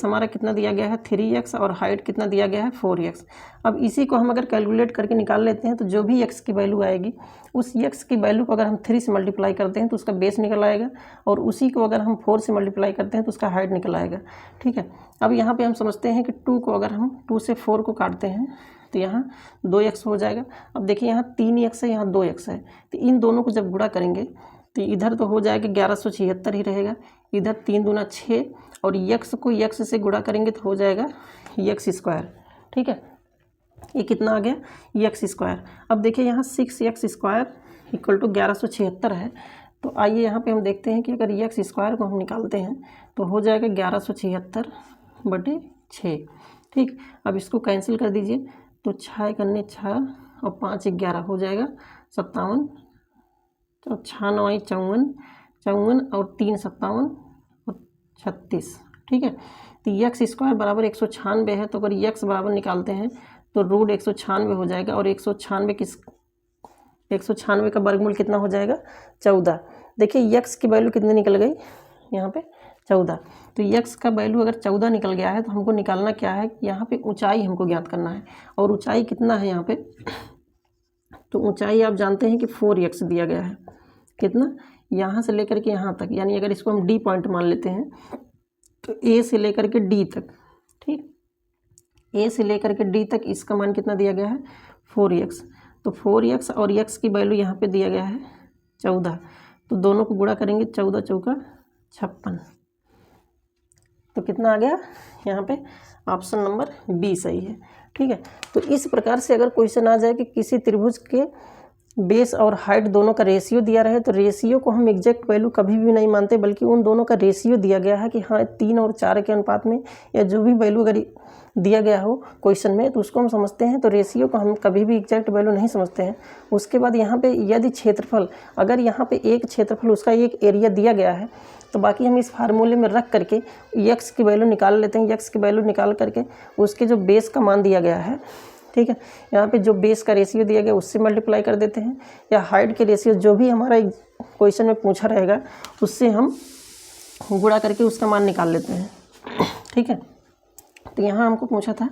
हमारा कितना दिया गया है 3x, और हाइट कितना दिया गया है 4x। अब इसी को हम अगर कैलकुलेट करके निकाल लेते हैं तो जो भी x की वैल्यू आएगी उस x की वैल्यू को अगर हम 3 से मल्टीप्लाई करते हैं तो उसका बेस निकल आएगा, और उसी को अगर हम 4 से मल्टीप्लाई करते हैं तो उसका हाइट निकल आएगा, ठीक है। अब यहाँ पे हम समझते हैं कि 2 को अगर हम 2 से 4 को काटते हैं तो यहाँ 2x हो जाएगा। अब देखिए यहाँ 3x है, यहाँ 2x है, तो इन दोनों को जब गुणा करेंगे तो इधर तो हो जाएगा 1176 ही रहेगा, इधर 3 दूना 6, और x को x से गुणा करेंगे तो हो जाएगा x², ठीक है। ये कितना आ गया, x²। अब देखिए यहाँ 6x² इक्वल टू 1176 है। तो आइए यहाँ पे हम देखते हैं कि अगर x² को हम निकालते हैं तो हो जाएगा 1176/6, ठीक। अब इसको कैंसिल कर दीजिए, तो 6 करने 6 और 5 11 हो जाएगा 57, तो 6 9 54 और 3 57 और 36, ठीक है। तो x² बराबर 196 है, तो अगर x बराबर निकालते हैं तो रूट 196 हो जाएगा, और 196 का वर्गमूल कितना हो जाएगा 14। देखिए x की वैल्यू कितनी निकल गई यहाँ पे 14। तो x का वैल्यू अगर 14 निकल गया है तो हमको निकालना क्या है, यहाँ पे ऊंचाई हमको ज्ञात करना है, और ऊंचाई कितना है यहाँ पे, तो ऊंचाई आप जानते हैं कि 4x दिया गया है, कितना, यहाँ से लेकर के यहाँ तक, यानी अगर इसको हम D पॉइंट मान लेते हैं तो A से लेकर के D तक, ठीक, A से लेकर के D तक इसका मान कितना दिया गया है 4x। तो 4x और x की वैल्यू यहाँ पे दिया गया है 14, तो दोनों को गुणा करेंगे, 14 चौका 56, तो कितना आ गया यहाँ पे, ऑप्शन नंबर बी सही है, ठीक है। तो इस प्रकार से अगर क्वेश्चन आ जाए कि किसी त्रिभुज के बेस और हाइट दोनों का रेशियो दिया रहे, तो रेशियो को हम एग्जैक्ट वैल्यू कभी भी नहीं मानते, बल्कि उन दोनों का रेशियो दिया गया है कि हाँ 3 और 4 के अनुपात में, या जो भी वैल्यू अगर दिया गया हो क्वेश्चन में तो उसको हम समझते हैं। तो रेशियो को हम कभी भी एग्जैक्ट वैल्यू नहीं समझते हैं। उसके बाद यहाँ पे यदि क्षेत्रफल, अगर यहाँ पे एक क्षेत्रफल उसका एक एरिया दिया गया है तो बाकी हम इस फार्मूले में रख करके x की वैल्यू निकाल लेते हैं। x की वैल्यू निकाल करके उसके जो बेस का मान दिया गया है, ठीक है, यहाँ पे जो बेस का रेशियो दिया गया उससे मल्टीप्लाई कर देते हैं, या हाइट के रेशियो जो भी हमारा क्वेश्चन में पूछा रहेगा उससे हम गुणा करके उसका मान निकाल लेते हैं, ठीक है। तो यहाँ हमको पूछा था,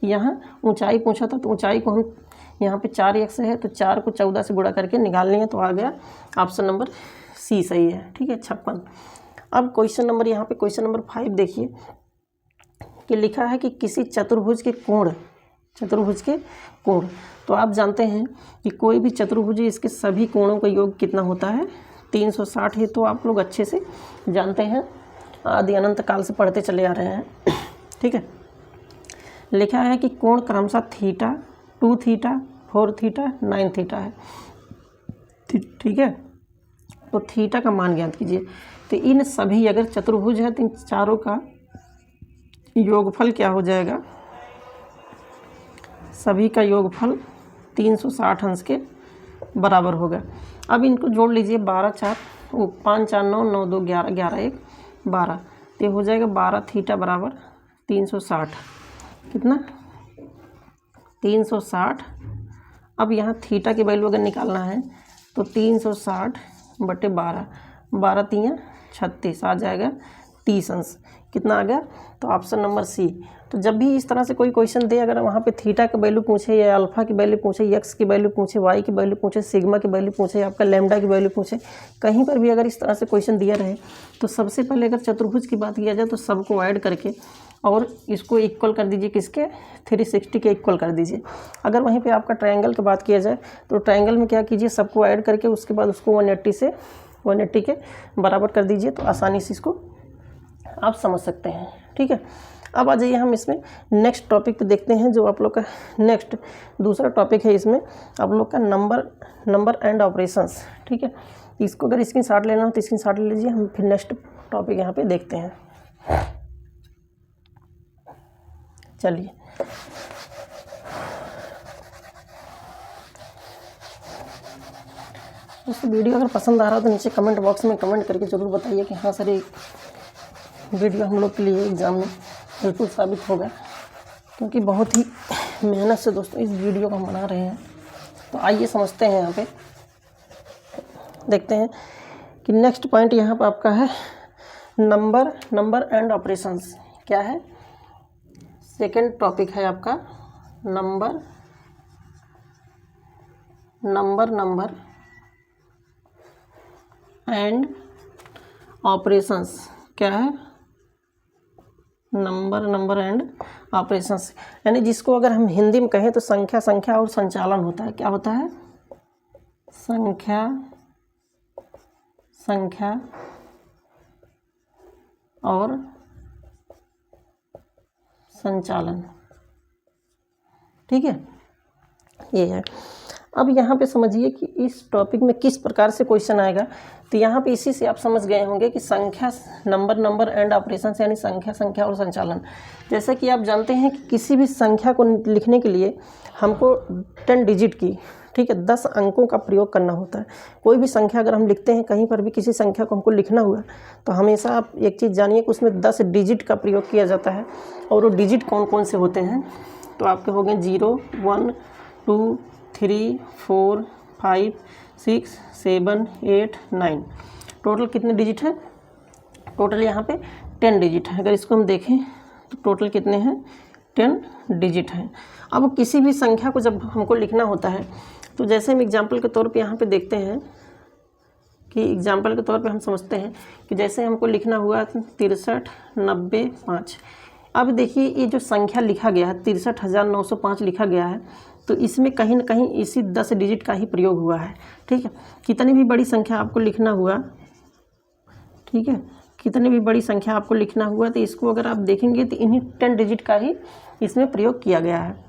यहाँ ऊंचाई पूछा था, तो ऊंचाई को हम यहाँ पे 4x है तो 4 को 14 से गुणा करके निकाल लेंगे, तो आ गया ऑप्शन नंबर सी सही है, ठीक है, 56। अब क्वेश्चन नंबर यहाँ पे क्वेश्चन नंबर 5 देखिए कि लिखा है कि किसी चतुर्भुज के कोण, तो आप जानते हैं कि कोई भी चतुर्भुज इसके सभी कोणों का योग कितना होता है 360 है। तो आप लोग अच्छे से जानते हैं, आदि अनंत काल से पढ़ते चले आ रहे हैं, ठीक है। लिखा है कि कोण क्रमशः थीटा, 2 थीटा, 4 थीटा, 9 थीटा है। ठीक है। तो थीटा का मान ज्ञात कीजिए। तो इन सभी अगर चतुर्भुज है तो इन चारों का योगफल क्या हो जाएगा, सभी का योगफल 360 अंश के बराबर होगा। अब इनको जोड़ लीजिए, 12 4 5 4 9 9 2 11 11 1 12, तो हो जाएगा 12 थीटा बराबर 360, कितना 360। अब यहाँ थीटा की वैल्यू अगर निकालना है तो 360 बटे 12, 12 3 36 आ जाएगा 30 अंश, कितना आ गया। तो ऑप्शन नंबर सी। तो जब भी इस तरह से कोई क्वेश्चन दे, अगर वहाँ पे थीटा की वैल्यू पूछे या अल्फा की वैल्यू पूछे, एक्स की वैल्यू पूछे, वाई की वैल्यू पूछे, सिग्मा की वैल्यू पूछे, आपका लैम्डा की वैल्यू पूछे, कहीं पर भी अगर इस तरह से क्वेश्चन दिया रहे तो सबसे पहले अगर चतुर्भुज की बात किया जाए तो सबको ऐड करके और इसको इक्वल कर दीजिए, किसके 360 के इक्वल कर दीजिए। अगर वहीं पे आपका ट्रायंगल की बात किया जाए तो ट्रायंगल में क्या कीजिए, सबको ऐड करके उसके बाद उसको 180 के बराबर कर दीजिए, तो आसानी से इसको आप समझ सकते हैं। ठीक है, अब आ जाइए हम इसमें नेक्स्ट टॉपिक पे देखते हैं, जो आप लोग का नेक्स्ट दूसरा टॉपिक है। इसमें आप लोग का नंबर एंड ऑपरेशंस। ठीक है, इसको अगर स्क्रीनशॉट लेना हो तो स्क्रीनशॉट ले लीजिए, हम फिर नेक्स्ट टॉपिक यहाँ पे देखते हैं। चलिए, दोस्तों वीडियो अगर पसंद आ रहा हो तो नीचे कमेंट बॉक्स में कमेंट करके ज़रूर बताइए कि हाँ सर ये वीडियो हम लोग के लिए एग्ज़ाम में बिल्कुल साबित होगा, क्योंकि बहुत ही मेहनत से दोस्तों इस वीडियो को हम बना रहे हैं। तो आइए समझते हैं, यहाँ पे देखते हैं कि नेक्स्ट पॉइंट यहाँ पर आपका है नंबर एंड ऑपरेशंस। क्या है, सेकेंड टॉपिक है आपका नंबर एंड ऑपरेशंस। क्या है, नंबर एंड ऑपरेशंस, यानी जिसको अगर हम हिंदी में कहें तो संख्या और संचालन होता है। क्या होता है, संख्या और संचालन। ठीक है, ये है। अब यहाँ पे समझिए कि इस टॉपिक में किस प्रकार से क्वेश्चन आएगा। तो यहाँ पे इसी से आप समझ गए होंगे कि संख्या नंबर एंड ऑपरेशंस, यानी संख्या और संचालन। जैसे कि आप जानते हैं कि किसी भी संख्या को लिखने के लिए हमको 10 डिजिट की, ठीक है, 10 अंकों का प्रयोग करना होता है। कोई भी संख्या अगर हम लिखते हैं, कहीं पर भी किसी संख्या को हमको लिखना हुआ, तो हमेशा आप एक चीज़ जानिए कि उसमें 10 डिजिट का प्रयोग किया जाता है। और वो डिजिट कौन कौन से होते हैं, तो आपके हो गए 0 1 2 3 4 5 6 7 8 9। टोटल कितने डिजिट है, टोटल यहाँ पे 10 डिजिट है। अगर इसको हम देखें तो टोटल कितने हैं, 10 डिजिट हैं। अब किसी भी संख्या को जब हमको लिखना होता है, तो जैसे हम एग्जाम्पल के तौर पे यहाँ पे देखते हैं कि एग्जाम्पल के तौर पे हम समझते हैं कि जैसे हमको लिखना हुआ 63 90 5। अब देखिए ये जो संख्या लिखा गया है 63,905 लिखा गया है, तो इसमें कहीं ना कहीं इसी 10 डिजिट का ही प्रयोग हुआ है। ठीक है, कितनी भी बड़ी संख्या आपको लिखना हुआ, ठीक है, कितनी भी बड़ी संख्या आपको लिखना हुआ, तो इसको अगर आप देखेंगे तो इन्हीं 10 डिजिट का ही इसमें प्रयोग किया गया है।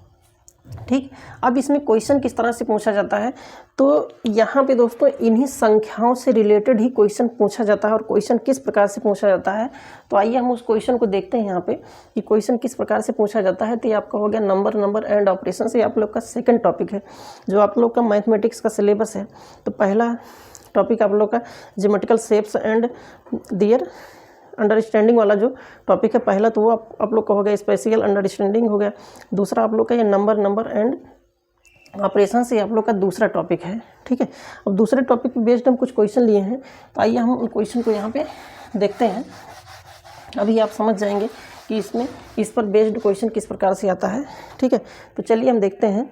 ठीक, अब इसमें क्वेश्चन किस तरह से पूछा जाता है, तो यहाँ पे दोस्तों इन्हीं संख्याओं से रिलेटेड ही क्वेश्चन पूछा जाता है। और क्वेश्चन किस प्रकार से पूछा जाता है, तो आइए हम उस क्वेश्चन को देखते हैं यहाँ पे कि क्वेश्चन किस प्रकार से पूछा जाता है। तो ये आपका हो गया नंबर एंड ऑपरेशन से आप लोग का सेकंड टॉपिक है, जो आप लोग का मैथमेटिक्स का सिलेबस है। तो पहला टॉपिक आप लोग का geometrical shapes and their understanding वाला जो टॉपिक है पहला, तो वो आप लोग का हो गया स्पेसियल अंडरस्टैंडिंग हो गया। दूसरा आप लोग का ये नंबर एंड ऑपरेशन से आप लोग का दूसरा टॉपिक है। ठीक है, अब दूसरे टॉपिक पे बेस्ड हम कुछ क्वेश्चन लिए हैं, तो आइए हम उन क्वेश्चन को यहाँ पे देखते हैं। अभी आप समझ जाएंगे कि इसमें इस पर बेस्ड क्वेश्चन किस प्रकार से आता है। ठीक है, तो चलिए हम देखते हैं।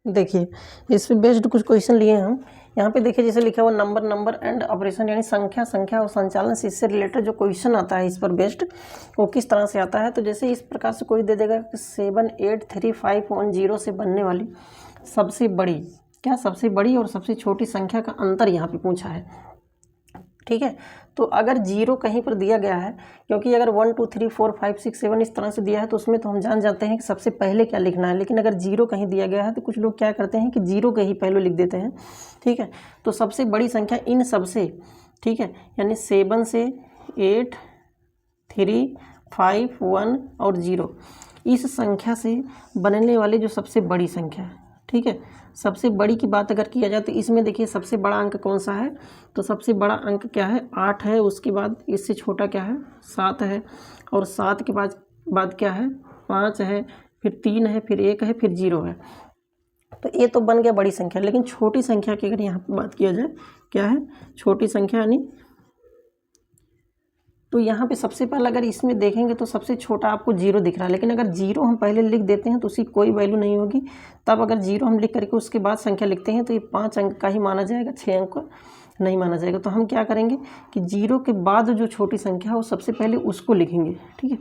देखिए, इस पर बेस्ड कुछ क्वेश्चन लिए हैं हम। यहाँ पे देखिए जैसे लिखा हुआ नंबर एंड ऑपरेशन, यानी संख्या और संचालन से इससे रिलेटेड जो क्वेश्चन आता है इस पर बेस्ड, वो किस तरह से आता है। तो जैसे इस प्रकार से कोई दे देगा कि 7 8 3 5 1 0 से बनने वाली सबसे बड़ी और सबसे छोटी संख्या का अंतर यहाँ पे पूछा है। ठीक है। तो अगर 0 कहीं पर दिया गया है, क्योंकि अगर 1 2 3 4 5 6 7 इस तरह से दिया है तो उसमें तो हम जान जाते हैं कि सबसे पहले क्या लिखना है, लेकिन अगर 0 कहीं दिया गया है तो कुछ लोग क्या करते हैं कि 0 के ही पहले लिख देते हैं। ठीक है, तो सबसे बड़ी संख्या इन सब से, ठीक है, यानी 7 से 8 3 5 1 और 0, इस संख्या से बनने वाली जो सबसे बड़ी संख्या है, ठीक है, सबसे बड़ी की बात अगर किया जाए तो इसमें देखिए सबसे बड़ा अंक कौन सा है, तो सबसे बड़ा अंक क्या है 8 है, उसके बाद इससे छोटा क्या है 7 है, और 7 के बाद क्या है 5 है, फिर 3 है, फिर 1 है, फिर 0 है। तो ये तो बन गया बड़ी संख्या। लेकिन छोटी संख्या की अगर यहाँ पर बात किया जाए, क्या है छोटी संख्या, यानी तो यहाँ पे सबसे पहले अगर इसमें देखेंगे तो सबसे छोटा आपको 0 दिख रहा है, लेकिन अगर 0 हम पहले लिख देते हैं तो उसकी कोई वैल्यू नहीं होगी। तब अगर 0 हम लिख करके उसके बाद संख्या लिखते हैं तो ये 5 अंक का ही माना जाएगा, 6 अंक का नहीं माना जाएगा। तो हम क्या करेंगे कि 0 के बाद जो छोटी संख्या है वो सबसे पहले उसको लिखेंगे, ठीक है,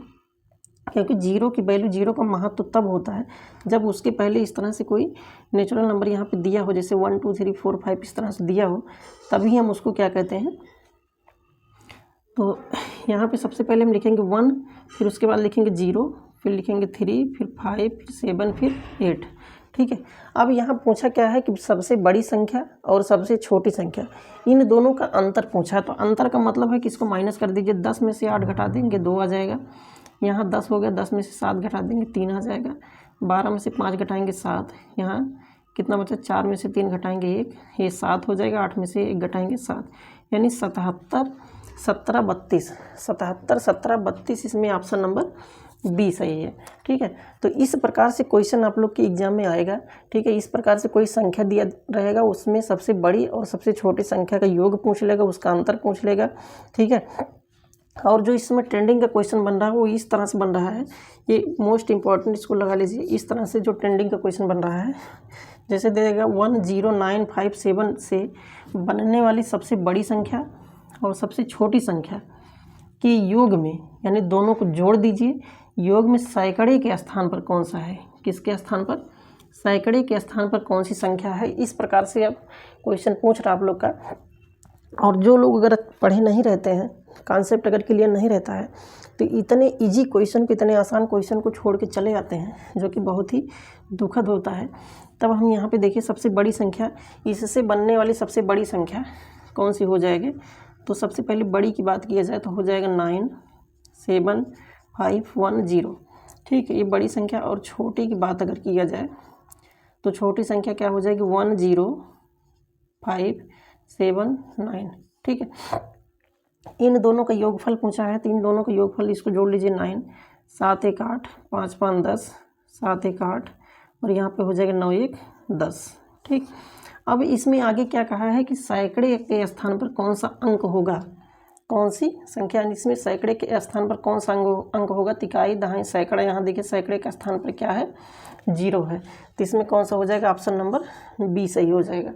क्योंकि 0 की वैल्यू, 0 का महत्व तब होता है जब उसके पहले इस तरह से कोई नेचुरल नंबर यहाँ पे दिया हो, जैसे 1 2 3 4 5 इस तरह से दिया हो, तभी हम उसको क्या कहते हैं। तो यहाँ पे सबसे पहले हम लिखेंगे 1, फिर उसके बाद लिखेंगे 0, फिर लिखेंगे 3, फिर 5, फिर 7, फिर 8, ठीक है। अब यहाँ पूछा क्या है कि सबसे बड़ी संख्या और सबसे छोटी संख्या, इन दोनों का अंतर पूछा है। तो अंतर का मतलब है कि इसको माइनस कर दीजिए, 10 में से 8 घटा देंगे 2 आ जाएगा, यहाँ 10 हो गया, 10 में से 7 घटा देंगे 3 आ जाएगा, 12 में से 5 घटाएंगे 7, यहाँ कितना बचा 4 में से 3 घटाएंगे 1, ये 7 हो जाएगा, 8 में से 1 घटाएंगे 7, यानी 77 17 32, 77 17 32, इसमें ऑप्शन नंबर बी सही है, ठीक है। तो इस प्रकार से क्वेश्चन आप लोग के एग्जाम में आएगा, ठीक है। इस प्रकार से कोई संख्या दिया रहेगा, उसमें सबसे बड़ी और सबसे छोटी संख्या का योग पूछ लेगा, उसका अंतर पूछ लेगा, ठीक है। और जो इसमें ट्रेंडिंग का क्वेश्चन बन रहा है वो इस तरह से बन रहा है, ये मोस्ट इंपॉर्टेंट, इसको लगा लीजिए। इस तरह से जो ट्रेंडिंग का क्वेश्चन बन रहा है, जैसे दे देगा 10957 से बनने वाली सबसे बड़ी संख्या और सबसे छोटी संख्या के योग में, यानी दोनों को जोड़ दीजिए, योग में सैकड़े के स्थान पर कौन सा है, किसके स्थान पर, सैकड़े के स्थान पर कौन सी संख्या है। इस प्रकार से अब क्वेश्चन पूछ रहा आप लोग का। और जो लोग अगर पढ़े नहीं रहते हैं, कॉन्सेप्ट अगर क्लियर नहीं रहता है, तो इतने इजी क्वेश्चन को, इतने आसान क्वेश्चन को छोड़ के चले जाते हैं, जो कि बहुत ही दुखद होता है। तब हम यहाँ पे देखिए सबसे बड़ी संख्या, इससे बनने वाली सबसे बड़ी संख्या कौन सी हो जाएगी। तो सबसे पहले बड़ी की बात किया जाए तो हो जाएगा 9 7 5 1 0, ठीक है, ये बड़ी संख्या। और छोटी की बात अगर किया जाए तो छोटी संख्या क्या हो जाएगी 1 0 5 7 9, ठीक है। इन दोनों का योगफल पूछा है, तो इन दोनों का योगफल इसको जोड़ लीजिए 9, 7 1 8 5 5 10, 7 1 8, और यहाँ पे हो जाएगा 9 1 10, ठीक। अब इसमें आगे क्या कहा है कि सैकड़े के स्थान पर कौन सा अंक होगा, कौन सी संख्या, इसमें सैकड़े के स्थान पर कौन सा अंक होगा। तिकाई दहाई सैकड़ा, यहाँ देखिए सैकड़े का स्थान पर क्या है 0 है, तो इसमें कौन सा हो जाएगा, ऑप्शन नंबर बी सही हो जाएगा,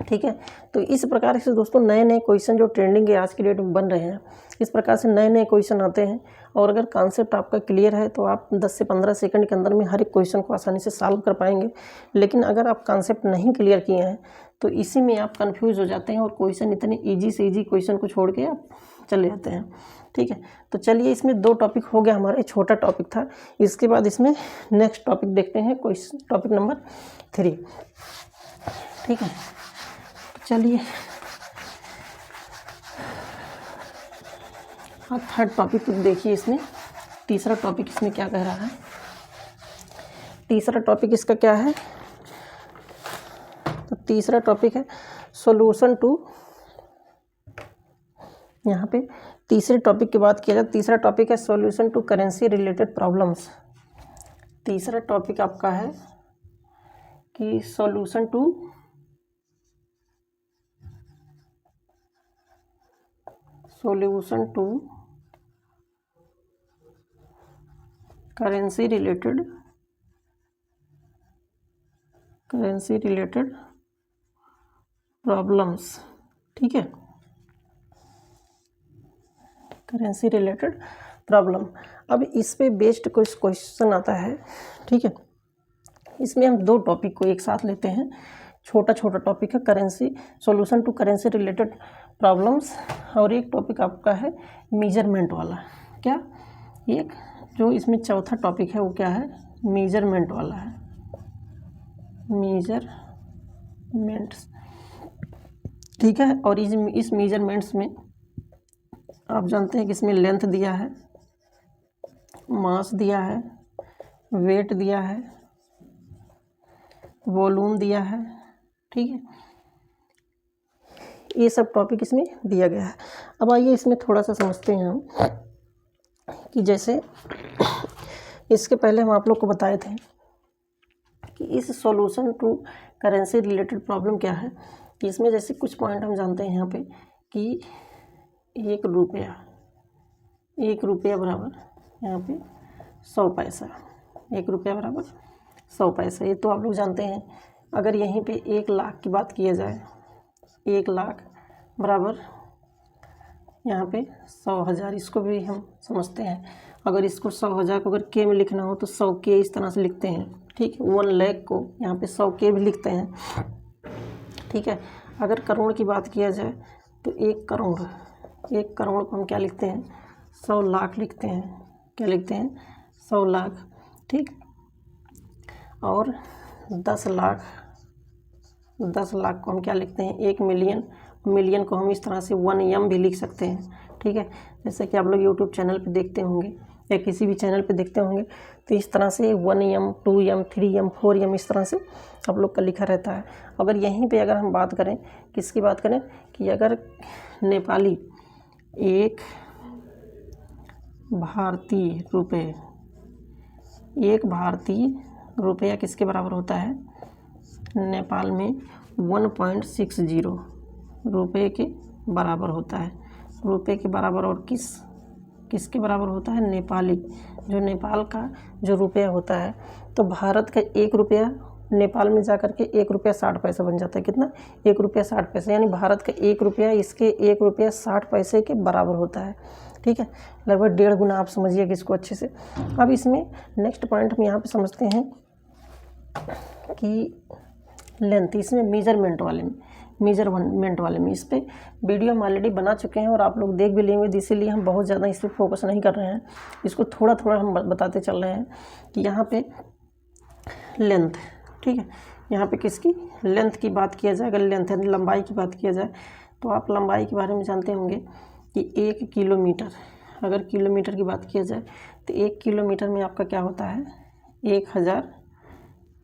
ठीक है। तो इस प्रकार से दोस्तों नए नए क्वेश्चन जो ट्रेंडिंग के आज की डेट में बन रहे हैं, इस प्रकार से नए नए क्वेश्चन आते हैं। और अगर कॉन्सेप्ट आपका क्लियर है तो आप 10 से 15 सेकंड के अंदर में हर एक क्वेश्चन को आसानी से सॉल्व कर पाएंगे। लेकिन अगर आप कॉन्सेप्ट नहीं क्लियर किए हैं तो इसी में आप कंफ्यूज हो जाते हैं और क्वेश्चन इतने ईजी से ईजी क्वेश्चन को छोड़ के आप चले जाते हैं, ठीक है। तो चलिए, इसमें 2 टॉपिक हो गया हमारा, छोटा टॉपिक था। इसके बाद इसमें नेक्स्ट टॉपिक देखते हैं, क्वेश्चन टॉपिक नंबर 3, ठीक है। चलिए अब थर्ड टॉपिक देखिए। इसमें तीसरा टॉपिक इसमें क्या कह रहा है, तीसरा टॉपिक इसका क्या है, तो तीसरा टॉपिक है सॉल्यूशन टू, यहाँ पे तीसरे टॉपिक की बात किया जाए, तीसरा टॉपिक है solution to currency related problems. तीसरा टॉपिक आपका है कि solution to currency related problems, ठीक है, करेंसी रिलेटेड प्रॉब्लम। अब इस पे बेस्ड कुछ क्वेश्चन आता है, ठीक है। इसमें हम 2 टॉपिक को एक साथ लेते हैं, छोटा छोटा टॉपिक है currency, solution to currency related problems, और एक टॉपिक आपका है मेजरमेंट वाला। क्या एक जो इसमें चौथा टॉपिक है वो क्या है, मेजरमेंट वाला है, मेजरमेंट्स, ठीक है। और इस मेजरमेंट्स में आप जानते हैं कि इसमें लेंथ दिया है, मास दिया है, वेट दिया है, वॉल्यूम दिया है, ठीक है। ये सब टॉपिक इसमें दिया गया है। अब आइए इसमें थोड़ा सा समझते हैं हम कि जैसे इसके पहले हम आप लोग को बताए थे कि इस solution to currency related problem क्या है, कि इसमें जैसे कुछ पॉइंट हम जानते हैं यहाँ पे कि 1 रुपया बराबर यहाँ पे 100 पैसा, 1 रुपया बराबर 100 पैसा, ये तो आप लोग जानते हैं। अगर यहीं पे 1 लाख की बात किया जाए, 1 लाख बराबर यहाँ पे 100,000, इसको भी हम समझते हैं। अगर इसको 100,000 को अगर के में लिखना हो तो 100 के इस तरह से लिखते हैं, ठीक है। 1 लाख को यहाँ पे 100 के भी लिखते हैं, ठीक है। अगर करोड़ की बात किया जाए तो 1 करोड़, 1 करोड़ को हम क्या लिखते हैं, 100 लाख लिखते हैं, क्या लिखते हैं, 100 लाख, ठीक। और 10 लाख, 10 लाख को हम क्या लिखते हैं, 1 मिलियन, मिलियन को हम इस तरह से 1 एम भी लिख सकते हैं, ठीक है। जैसे कि आप लोग यूट्यूब चैनल पे देखते होंगे या किसी भी चैनल पे देखते होंगे तो इस तरह से 1 एम, 2 एम, 3 एम, 4 एम इस तरह से आप लोग का लिखा रहता है। अगर यहीं पे अगर हम बात करें, किसकी बात करें, कि अगर नेपाली 1 भारतीय रुपये, 1 भारतीय रुपया किसके बराबर होता है, नेपाल में 1.60 रुपये के बराबर होता है, रुपये के बराबर। और किसके बराबर होता है, नेपाली, जो नेपाल का जो रुपया होता है। तो भारत का 1 रुपया नेपाल में जा कर के 1 रुपया 60 पैसा बन जाता है। कितना, 1 रुपया 60 पैसा, यानी भारत का 1 रुपया इसके 1 रुपया 60 पैसे के बराबर होता है, ठीक है। लगभग 1.5 गुना, आप समझिएगा इसको अच्छे से। अब इसमें नेक्स्ट पॉइंट हम यहाँ पे समझते हैं कि लेंथ, इसमें मेजरमेंट वाले में इस पर वीडियो हम ऑलरेडी बना चुके हैं और आप लोग देख भी लेंगे, इसीलिए हम बहुत ज़्यादा इस पर फोकस नहीं कर रहे हैं, इसको थोड़ा थोड़ा हम बताते चल रहे हैं कि यहाँ पे लेंथ, ठीक है। यहाँ पे किसकी लेंथ की बात किया जाए, अगर लेंथ है लंबाई की बात किया जाए तो आप लंबाई के बारे में जानते होंगे कि 1 किलोमीटर, अगर किलोमीटर की बात किया जाए तो 1 किलोमीटर में आपका क्या होता है, 1000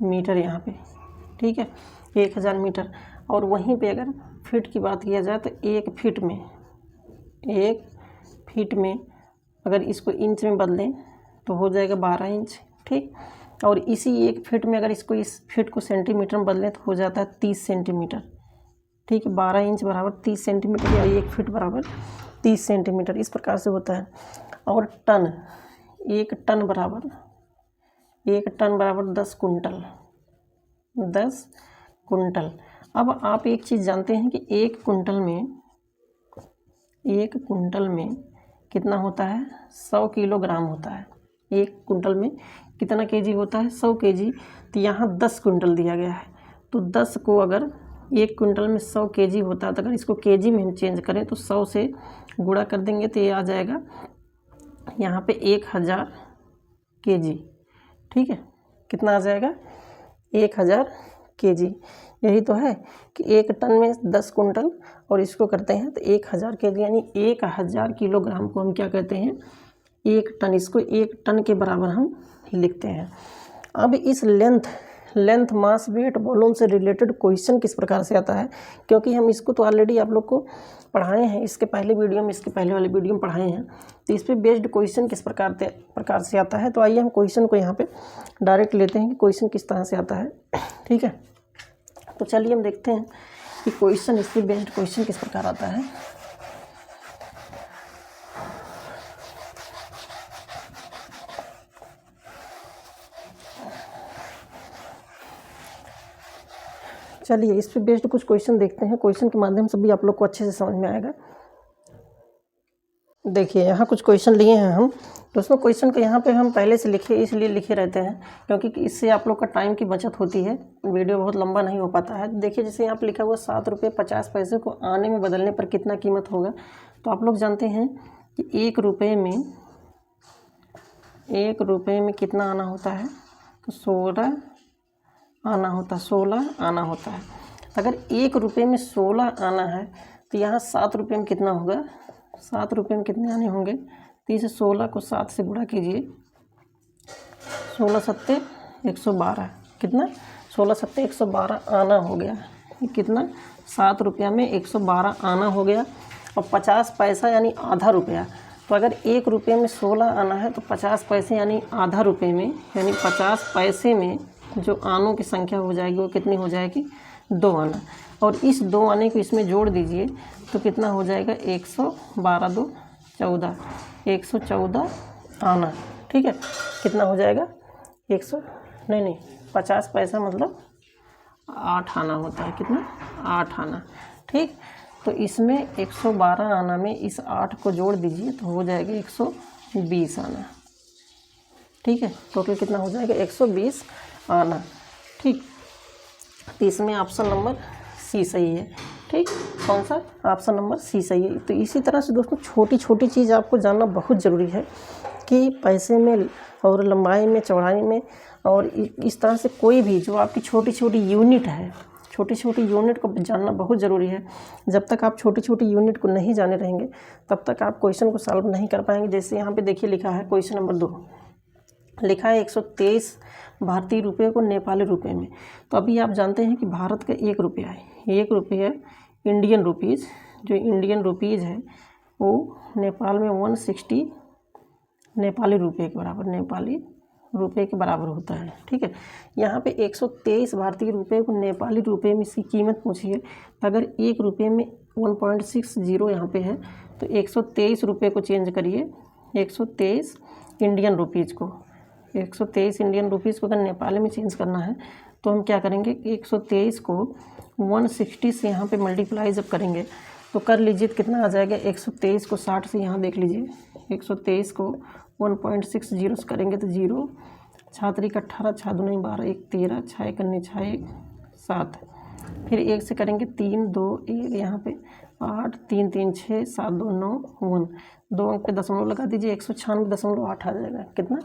मीटर यहाँ पे, ठीक है, 1000 मीटर। और वहीं पे अगर फीट की बात किया जाए तो 1 फीट में अगर इसको इंच में बदलें तो हो जाएगा 12 इंच, ठीक। और इसी 1 फीट में अगर इस फीट को सेंटीमीटर में बदलें तो हो जाता है 30 सेंटीमीटर, ठीक है। 12 इंच बराबर 30 सेंटीमीटर या 1 फीट बराबर 30 सेंटीमीटर, इस प्रकार से होता है। और टन, 1 टन बराबर 10 कुंटल, 10 कुंटल। अब आप एक चीज़ जानते हैं कि 1 कुंटल में कितना होता है, 100 किलोग्राम होता है। 1 कुंटल में कितना केजी होता है, 100 केजी। तो यहाँ 10 कुंटल दिया गया है, तो 10 को अगर 1 कुंटल में 100 केजी होता है तो अगर इसको केजी में हम चेंज करें तो 100 से गुणा कर देंगे तो ये आ जाएगा यहाँ पे 1000 केजी, ठीक है। कितना आ जाएगा, 1000 केजी। यही तो है कि 1 टन में 10 कुंटल और इसको करते हैं तो 1000 केजी, यानी 1000 किलोग्राम को हम क्या कहते हैं, 1 टन। इसको 1 टन के बराबर हम लिखते हैं। अब इस लेंथ मास वेट वॉल्यूम से रिलेटेड क्वेश्चन किस प्रकार से आता है, क्योंकि हम इसको तो ऑलरेडी आप लोग को पढ़ाए हैं, इसके पहले वाले वीडियो में पढ़ाए हैं, तो इस पर बेस्ड क्वेश्चन किस प्रकार से आता है। तो आइए हम क्वेश्चन को यहाँ पे डायरेक्ट लेते हैं कि क्वेश्चन किस तरह से आता है, ठीक है। तो चलिए हम देखते हैं कि क्वेश्चन, इस पर बेस्ड क्वेश्चन किस प्रकार आता है। चलिए इस पे बेस्ड कुछ क्वेश्चन देखते हैं, क्वेश्चन के माध्यम से भी आप लोग को अच्छे से समझ में आएगा। देखिए यहाँ कुछ क्वेश्चन लिए हैं हम। दोस्तों क्वेश्चन को यहाँ पे हम पहले से लिखे इसलिए लिखे रहते हैं क्योंकि इससे आप लोग का टाइम की बचत होती है, वीडियो बहुत लंबा नहीं हो पाता है। देखिए जैसे यहाँ पे लिखा हुआ 7 रुपये 50 पैसे को आने में बदलने पर कितना कीमत होगा। तो आप लोग जानते हैं कि 1 रुपये में कितना आना होता है, तो 16 आना होता है, 16 आना होता है। अगर 1 रुपये में 16 आना है तो यहाँ 7 रुपये में कितना होगा, 7 रुपये में कितने आने होंगे। तो इसे 16 को 7 से गुणा कीजिए, 16 सत्ते 112, कितना 16 सत्ते 112 आना हो गया। कितना 7 रुपया में 112 आना हो गया। और 50 पैसा यानी आधा रुपया। तो अगर 1 रुपये में 16 आना है तो 50 पैसे यानी आधा रुपये में, यानी 50 पैसे में जो आनों की संख्या हो जाएगी वो कितनी हो जाएगी, 2 आना। और इस 2 आने को इसमें जोड़ दीजिए तो कितना हो जाएगा, 112 2 14, 114 आना। ठीक है, कितना हो जाएगा 50 पैसा मतलब 8 आना होता है, कितना 8 आना। ठीक, तो इसमें 112 आना में इस 8 को जोड़ दीजिए तो हो जाएगा 120 आना। ठीक है, टोटल कितना हो जाएगा 120 आना। ठीक, तो इसमें ऑप्शन नंबर सी सही है। ठीक, कौन सा, ऑप्शन नंबर सी सही है। तो इसी तरह से दोस्तों छोटी छोटी चीज़ आपको जानना बहुत ज़रूरी है कि पैसे में और लंबाई में, चौड़ाई में, और इस तरह से कोई भी जो आपकी छोटी छोटी यूनिट है, छोटी छोटी यूनिट को जानना बहुत ज़रूरी है। जब तक आप छोटी छोटी यूनिट को नहीं जाने रहेंगे तब तक आप क्वेश्चन को सॉल्व नहीं कर पाएंगे। जैसे यहाँ पे देखिए लिखा है क्वेश्चन नंबर 2, लिखा है 123 भारतीय रुपये को नेपाली रुपये में। तो अभी आप जानते हैं कि भारत का 1 रुपया है, 1 रुपया इंडियन रुपीज़, जो इंडियन रुपीज़ है वो नेपाल में 160 नेपाली रुपये के बराबर, नेपाली रुपये के बराबर होता है। ठीक है, यहाँ पे 123 भारतीय रुपये को नेपाली रुपये में इसकी कीमत पूछी है। अगर 1 रुपये में 1.60 यहाँ पे है तो 123 रुपये को चेंज करिए, 123 इंडियन रुपीज़ को, 123 इंडियन रुपीज़ को अगर नेपाली में चेंज करना है तो हम क्या करेंगे कि 123 को 160 से यहाँ पे मल्टीप्लाई जब करेंगे तो कर लीजिए कितना आ जाएगा। 123 को 60 से यहाँ देख लीजिए, 123 को 1.60 से करेंगे तो 0, 6 का 18, 6 दूनी 12, 1 13, 6 करने 6 1 7, फिर 1 से करेंगे 3 2 1 यहाँ पे 8 3 3 6 7 2 9 1, 2 अंक पे दशमलव लगा दीजिए, 196.8 आ जाएगा। कितना,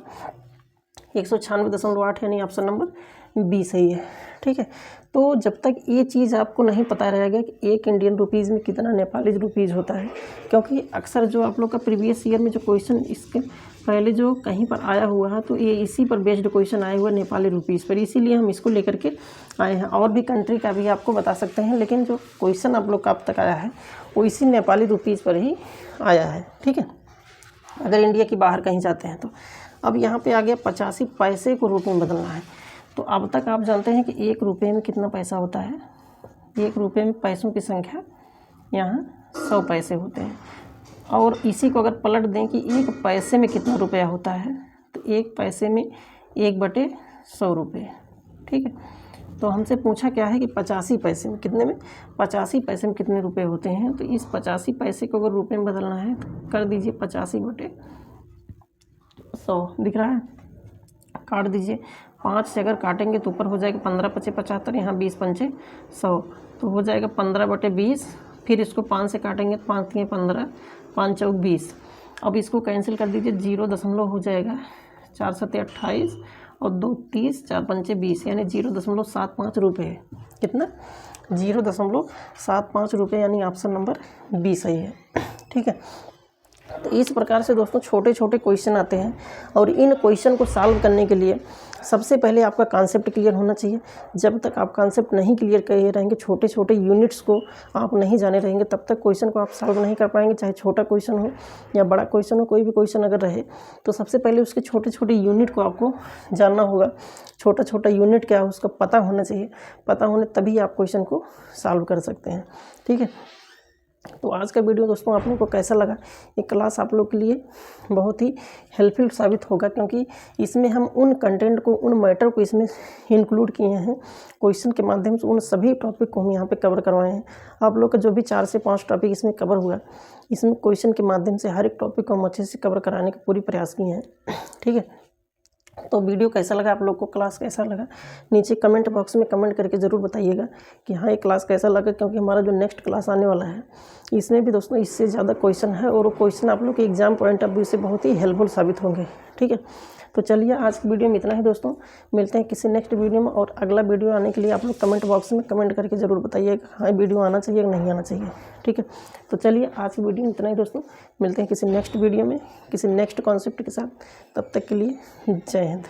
196.8, यानी ऑप्शन नंबर बी सही है। ठीक है, तो जब तक ये चीज़ आपको नहीं पता रहेगा कि 1 इंडियन रुपीज़ में कितना नेपाली रुपीज़ होता है, क्योंकि अक्सर जो आप लोग का प्रीवियस ईयर में जो क्वेश्चन इसके पहले जो कहीं पर आया हुआ है तो ये इसी पर बेस्ड क्वेश्चन आया हुआ है नेपाली रुपीज़ पर, इसीलिए हम इसको लेकर के आए हैं। और भी कंट्री का भी आपको बता सकते हैं, लेकिन जो क्वेश्चन आप लोग का अब तक आया है वो इसी नेपाली रुपीज़ पर ही आया है। ठीक है, अगर इंडिया के बाहर कहीं जाते हैं तो। अब यहाँ पे आ गया 85 पैसे को रुपये में बदलना है। तो अब तक आप जानते हैं कि 1 रुपये में कितना पैसा होता है, 1 रुपये में पैसों की संख्या यहाँ 100 पैसे होते हैं। और इसी को अगर पलट दें कि 1 पैसे में कितना रुपया होता है, तो 1 पैसे में 1/100 रुपये। ठीक है, तो हमसे पूछा क्या है कि 85 पैसे में कितने में, 85 पैसे में कितने रुपए होते हैं। तो इस 85 पैसे को अगर रुपये में बदलना है तो कर दीजिए 85/100, दिख रहा है, काट दीजिए। 5 से अगर काटेंगे तो ऊपर हो जाएगा 15 पचे 75, यहाँ 20 पंचे 100, तो हो जाएगा 15/20। फिर इसको 5 से काटेंगे तो 5 3 15, 5 चौक 20। अब इसको कैंसिल कर दीजिए, 0 दशमलव हो जाएगा, 4 7 28 और 2 30, 4 पंचे 20, यानी 0.75 रुपये। कितना, 0.75 रुपये, यानी ऑप्शन नंबर बी सही है। ठीक है, तो इस प्रकार से दोस्तों छोटे छोटे क्वेश्चन आते हैं, और इन क्वेश्चन को सॉल्व करने के लिए सबसे पहले आपका कॉन्सेप्ट क्लियर होना चाहिए। जब तक आप कॉन्सेप्ट नहीं क्लियर किए रहेंगे, छोटे छोटे यूनिट्स को आप नहीं जाने रहेंगे, तब तक क्वेश्चन को आप सॉल्व नहीं कर पाएंगे। चाहे छोटा क्वेश्चन हो या बड़ा क्वेश्चन हो, कोई भी क्वेश्चन अगर रहे तो सबसे पहले उसके छोटे छोटे यूनिट को आपको जानना होगा। छोटा छोटा यूनिट क्या है उसका पता होना चाहिए, पता होने तभी आप क्वेश्चन को सॉल्व कर सकते हैं। ठीक है, तो आज का वीडियो दोस्तों आप लोग को कैसा लगा? ये क्लास आप लोग के लिए बहुत ही हेल्पफुल साबित होगा, क्योंकि इसमें हम उन कंटेंट को, उन मैटर को इसमें इंक्लूड किए हैं। क्वेश्चन के माध्यम से उन सभी टॉपिक को हम यहाँ पे कवर करवाए हैं। आप लोग का जो भी 4 से 5 टॉपिक इसमें कवर हुआ, इसमें क्वेश्चन के माध्यम से हर एक टॉपिक को हम अच्छे से कवर कराने का पूरी प्रयास किए हैं। ठीक है, तो वीडियो कैसा लगा आप लोग को, क्लास कैसा लगा, नीचे कमेंट बॉक्स में कमेंट करके ज़रूर बताइएगा कि हाँ ये क्लास कैसा लगा, क्योंकि हमारा जो नेक्स्ट क्लास आने वाला है इसमें भी दोस्तों इससे ज़्यादा क्वेश्चन है, और वो क्वेश्चन आप लोग के एग्जाम पॉइंट ऑफ व्यू से बहुत ही हेल्पफुल साबित होंगे। ठीक है, तो चलिए आज की वीडियो में इतना ही दोस्तों, मिलते हैं किसी नेक्स्ट वीडियो में। और अगला वीडियो आने के लिए आप लोग कमेंट बॉक्स में कमेंट करके ज़रूर बताइएगा हाँ वीडियो आना चाहिए कि नहीं आना चाहिए। ठीक है, तो चलिए आज की वीडियो में इतना ही दोस्तों, मिलते हैं किसी नेक्स्ट वीडियो में किसी नेक्स्ट कॉन्सेप्ट के साथ। तब तक के लिए जय हिंद।